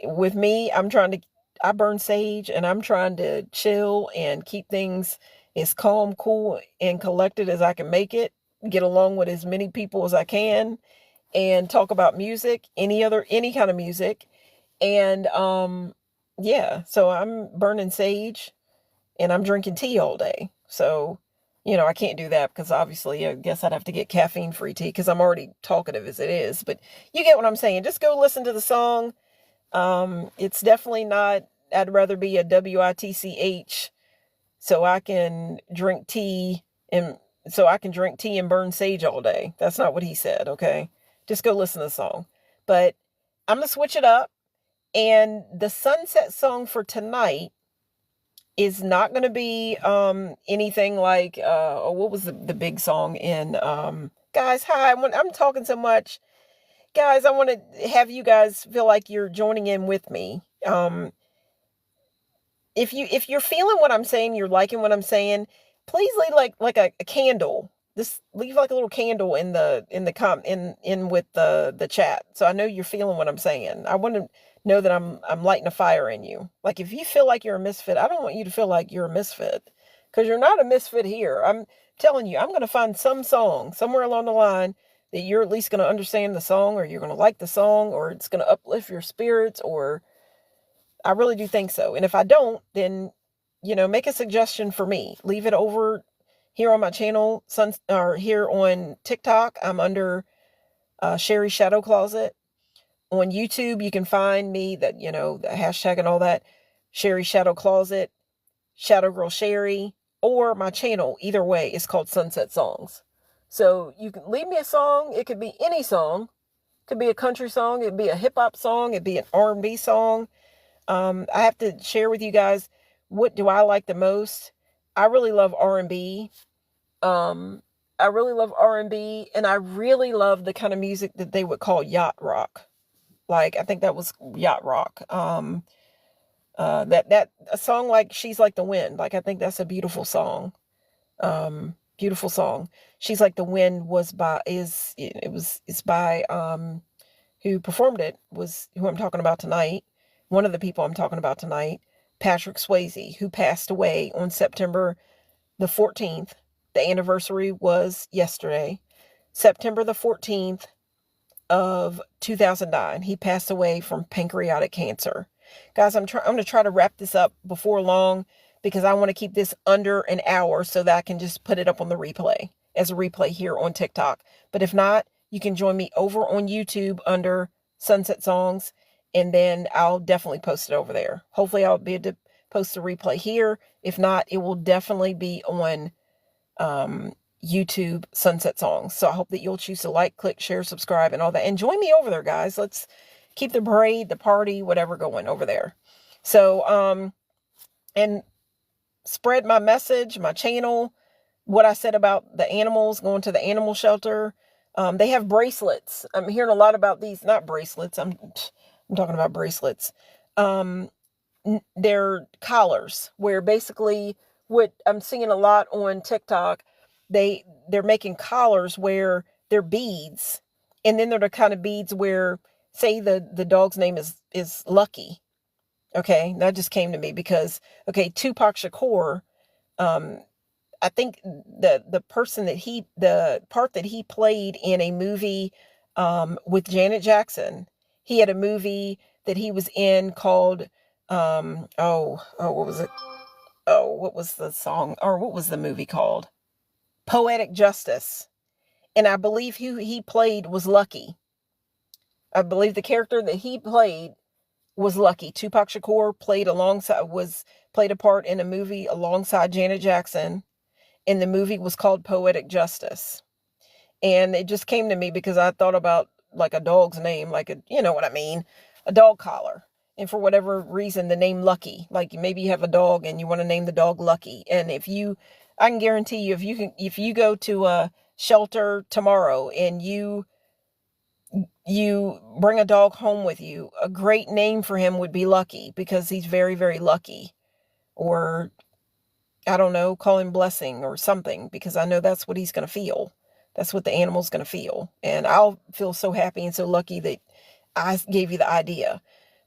with me, I burn sage and I'm trying to chill and keep things as calm, cool, and collected as I can make it. Get along with as many people as I can and talk about music, any kind of music. And, yeah, so I'm burning sage and I'm drinking tea all day. So, I can't do that because obviously I guess I'd have to get caffeine-free tea because I'm already talkative as it is. But you get what I'm saying. Just go listen to the song. It's definitely not, I'd rather be a WITCH so I can drink tea and burn sage all day. That's not what he said, okay? Just go listen to the song. But I'm going to switch it up. And the sunset song for tonight is not going to be anything like, what was the big song in, guys, hi, I'm talking so much. Guys, I want to have you guys feel like you're joining in with me. If you're feeling what I'm saying, you're liking what I'm saying, please leave like a candle. Just leave like a little candle in with the chat. So I know you're feeling what I'm saying. I want to know that I'm lighting a fire in you. Like if you feel like you're a misfit, I don't want you to feel like you're a misfit, because you're not a misfit here. I'm telling you, I'm going to find some song somewhere along the line that you're at least going to understand the song, or you're going to like the song, or it's going to uplift your spirits, or I really do think so. And if I don't, then, make a suggestion for me. Leave it over here on my channel, or here on TikTok. I'm under Sherry Shadow Closet. On YouTube, you can find me, the hashtag and all that, Sherry Shadow Closet, Shadow Girl Sherry, or my channel. Either way, it's called Sunset Songs. So you can leave me a song. It could be any song. It could be a country song. It could be a hip hop song. It'd be an R&B song. I have to share with you guys, what do I like the most? I really love R&B. I really love R&B, and I really love the kind of music that they would call yacht rock. Like, I think that was yacht rock. That a song like She's Like the Wind, like I think that's a beautiful song. Beautiful song. She's Like the Wind was by it's by who performed it was who I'm talking about tonight. One of the people I'm talking about tonight, Patrick Swayze, who passed away on September the 14th. The anniversary was yesterday, September the 14th of 2009. He passed away from pancreatic cancer. Guys, I'm going to try to wrap this up before long because I want to keep this under an hour so that I can just put it up on the replay as a replay here on TikTok. But if not, you can join me over on YouTube under Sunset Songs, and then I'll definitely post it over there. Hopefully I'll be able to post a replay here. If not, it will definitely be on YouTube Sunset Songs. So I hope that you'll choose to like, click, share, subscribe, and all that. And join me over there, guys. Let's keep the parade, the party, whatever going over there. So, and spread my message, my channel, what I said about the animals, going to the animal shelter. They have bracelets. I'm hearing a lot about these, not bracelets. I'm talking about bracelets. They're collars where basically what I'm seeing a lot on TikTok, they're making collars where they're beads. And then they're the kind of beads where, say the dog's name is Lucky. Okay. That just came to me because, okay, Tupac Shakur, I think the part that he played in a movie, with Janet Jackson, he had a movie that he was in called, what was it? Oh, what was the song or what was the movie called? Poetic Justice. And I believe who he played was Lucky. I believe the character that he played was Lucky. Tupac Shakur played a part in a movie alongside Janet Jackson. And the movie was called Poetic Justice. And it just came to me because I thought about like a dog's name, you know what I mean? A dog collar. And for whatever reason, the name Lucky, like maybe you have a dog and you want to name the dog Lucky. And I can guarantee you, if you go to a shelter tomorrow and you bring a dog home with you, a great name for him would be Lucky because he's very, very lucky. Or I don't know, call him Blessing or something, because I know that's what he's going to feel. That's what the animal's going to feel. And I'll feel so happy and so lucky that I gave you the idea.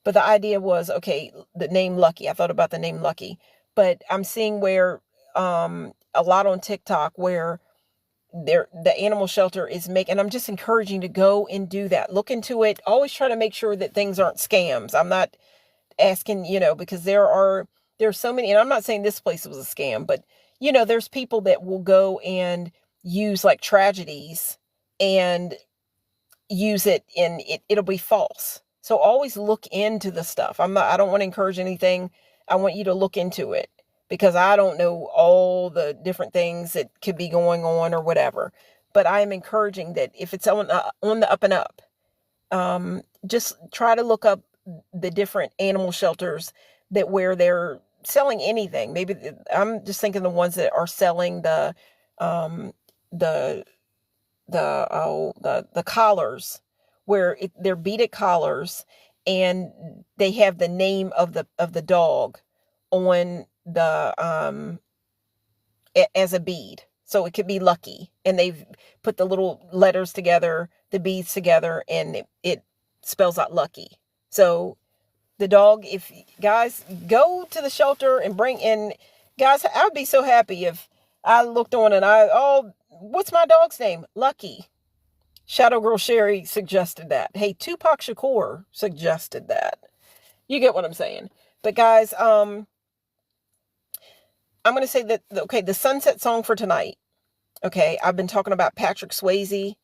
But the idea was, okay, the name Lucky. I thought about the name Lucky. But I'm seeing where a lot on TikTok where the animal shelter is making, I'm just encouraging to go and do that. Look into it. Always try to make sure that things aren't scams. I'm not asking, because there's so many, and I'm not saying this place was a scam, but there's people that will go and use like tragedies and use it and it'll be false. So always look into the stuff. I don't want to encourage anything. I want you to look into it because I don't know all the different things that could be going on or whatever, but I am encouraging that if it's on the up and up, just try to look up the different animal shelters where they're selling anything. Maybe I'm just thinking the ones that are selling the collars where they're beaded collars and they have the name of the dog on the as a bead. So it could be Lucky, and they've put the little letters together, the beads together, and it spells out Lucky. So the dog, if guys go to the shelter and bring in, guys, I would be so happy if I looked on and what's my dog's name? Lucky. Shadow Girl Sherry suggested that. Hey, Tupac Shakur suggested that. You get what I'm saying. But guys, I'm going to say that, okay, the sunset song for tonight. Okay, I've been talking about Patrick Swayze.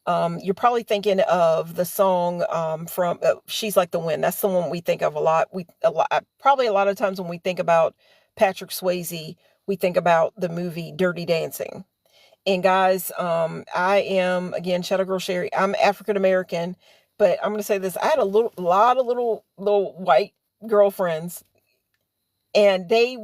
You're probably thinking of the song from She's Like the Wind. That's the one we think of a lot. Probably a lot of times when we think about Patrick Swayze, we think about the movie Dirty Dancing. And guys, I am, again, Shadow Girl Sherry. I'm African American, but I'm going to say this. I had a lot of little white girlfriends, and they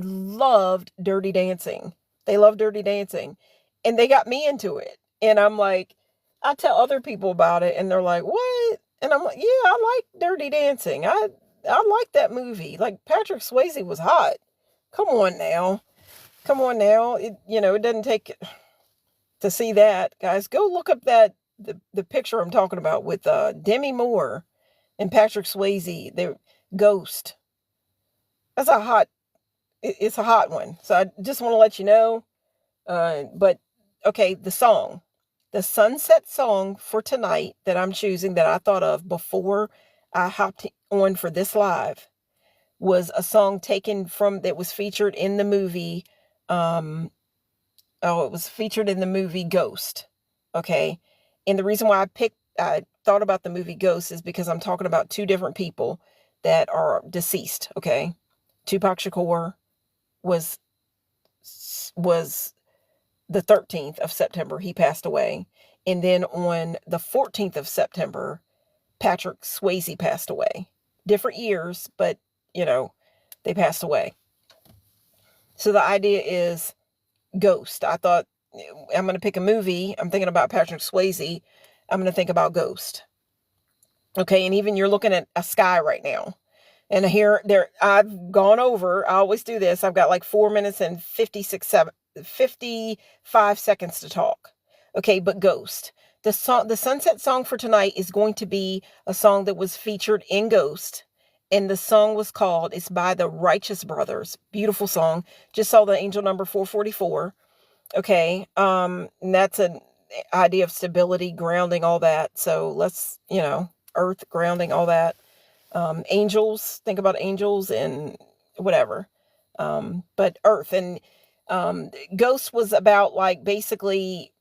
loved Dirty Dancing. They loved Dirty Dancing, and they got me into it. And I'm like, I tell other people about it, and they're like, what? And I'm like, yeah, I like Dirty Dancing. like that movie. Like, Patrick Swayze was hot. Come on now. Come on now. It doesn't take to see that. Guys, go look up the picture I'm talking about with Demi Moore and Patrick Swayze. They're Ghost. That's it's a hot one. So I just want to let you know. But okay, the sunset song for tonight that I'm choosing, that I thought of before I hopped on for this live, was a song that was featured in the movie. It was featured in the movie Ghost. Okay. And the reason why I thought about the movie Ghost is because I'm talking about two different people that are deceased. Okay. Tupac Shakur was the 13th of September. He passed away. And then on the 14th of September, Patrick Swayze passed away. Different years, but they passed away. So the idea is Ghost. I thought, I'm going to pick a movie. I'm thinking about Patrick Swayze. I'm going to think about Ghost. Okay. And even you're looking at a sky right now. And I've gone over, I always do this. I've got like 4 minutes and 55 seconds to talk. Okay. But Ghost, the sunset song for tonight is going to be a song that was featured in Ghost. And the song it's by the Righteous Brothers. Beautiful song. Just saw the angel number 444. Okay. And that's an idea of stability, grounding, all that. So let's, earth, grounding, all that. Angels, think about angels and whatever. But earth and, Ghost was about, like, basically,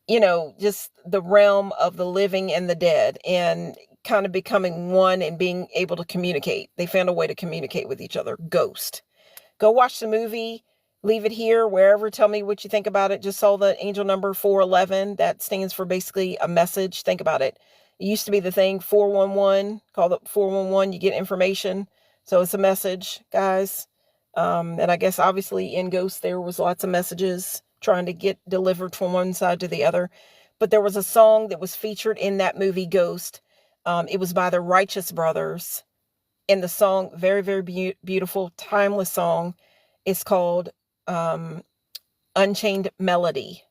just the realm of the living and the dead, and kind of becoming one and being able to communicate. They found a way to communicate with each other. Ghost. Go watch the movie. Leave it here, wherever. Tell me what you think about it. Just saw the angel number 411. That stands for basically a message. Think about it. It used to be the thing 411. Call it 411. You get information. So it's a message, guys. And I guess obviously in Ghost there was lots of messages trying to get delivered from one side to the other. But there was a song that was featured in that movie Ghost. It was by the Righteous Brothers. And the song, very, very beautiful, timeless song, is called Unchained Melody.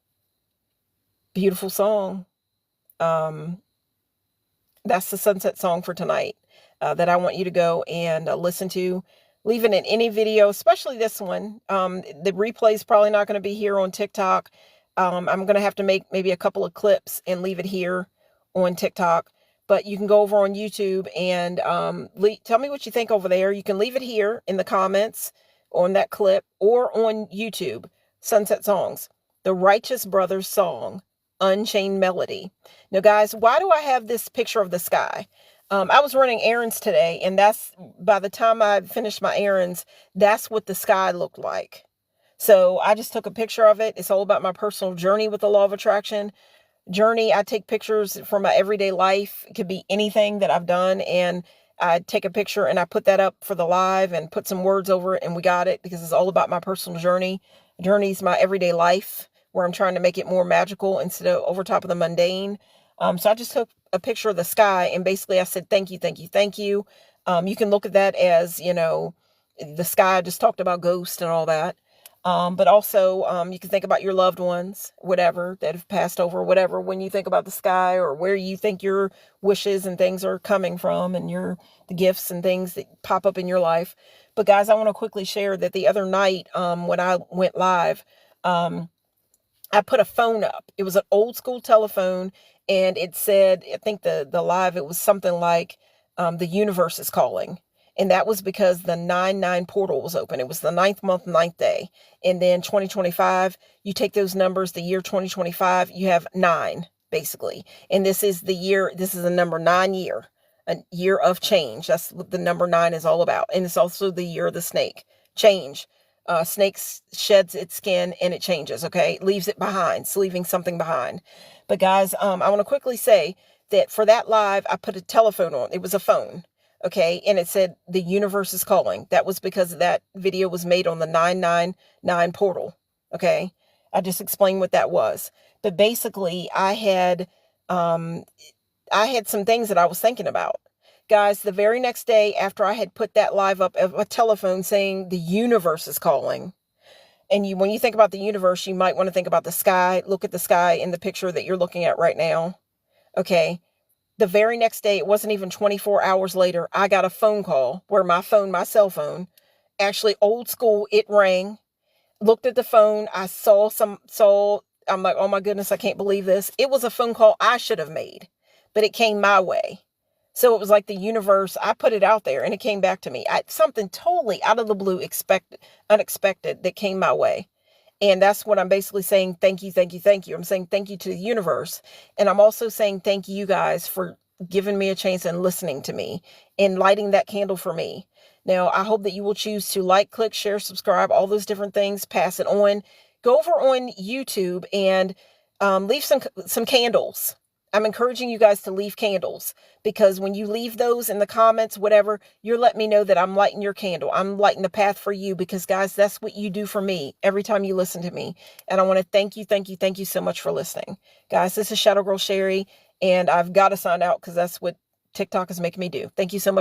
Beautiful song. That's the sunset song for tonight that I want you to go and listen to. Leave it in any video, especially this one. The replay is probably not going to be here on TikTok. I'm going to have to make maybe a couple of clips and leave it here on TikTok. But you can go over on YouTube and tell me what you think over there. You can leave it here in the comments on that clip, or on YouTube. Sunset Songs. The Righteous Brothers song, Unchained Melody. Now, guys, why do I have this picture of the sky? I was running errands today, and by the time I finished my errands, that's what the sky looked like. So I just took a picture of it. It's all about my personal journey with the law of attraction. I take pictures from my everyday life. It could be anything that I've done, and I take a picture and I put that up for the live and put some words over it, and we got it because it's all about my personal journey. Journey's my everyday life, where I'm trying to make it more magical instead of over top of the mundane. So I just took a picture of the sky, and basically I said, thank you, thank you, thank you. You can look at that as, the sky. I just talked about Ghost and all that. But also, you can think about your loved ones, whatever, that have passed over, whatever, when you think about the sky, or where you think your wishes and things are coming from, and the gifts and things that pop up in your life. But guys, I want to quickly share that the other night, when I went live, I put a phone up. It was an old school telephone, and it said, I think the live, it was something like, the universe is calling. And that was because the 9/9 portal was open. It was the 9th month, 9th day. And then 2025, you take those numbers, the year 2025, you have 9, basically. And this is the number 9 year, a year of change. That's what the number 9 is all about. And it's also the year of the snake. Change. Snake sheds its skin and it changes, okay? It leaves it behind. It's leaving something behind. But guys, I want to quickly say that for that live, I put a telephone on. It was a phone. Okay. And it said the universe is calling. That was because that video was made on the 999 portal. Okay. I just explained what that was. But basically I had some things that I was thinking about. Guys, the very next day after I had put that live up of a telephone saying the universe is calling, and when you think about the universe, you might want to think about the sky. Look at the sky in the picture that you're looking at right now. Okay. The very next day, it wasn't even 24 hours later, I got a phone call where my cell phone, actually old school, it rang. Looked at the phone. I I'm like, oh my goodness, I can't believe this. It was a phone call I should have made, but it came my way. So it was like the universe, I put it out there and it came back to me. Something totally out of the blue, unexpected that came my way. And that's what I'm basically saying. Thank you, thank you, thank you. I'm saying thank you to the universe. And I'm also saying thank you guys for giving me a chance and listening to me and lighting that candle for me. Now, I hope that you will choose to like, click, share, subscribe, all those different things, pass it on. Go over on YouTube and leave some candles. I'm encouraging you guys to leave candles, because when you leave those in the comments, whatever, you're letting me know that I'm lighting your candle. I'm lighting the path for you, because guys, that's what you do for me every time you listen to me. And I want to thank you, thank you, thank you so much for listening. Guys, this is Shadow Girl Sherry, and I've got to sign out because that's what TikTok is making me do. Thank you so much.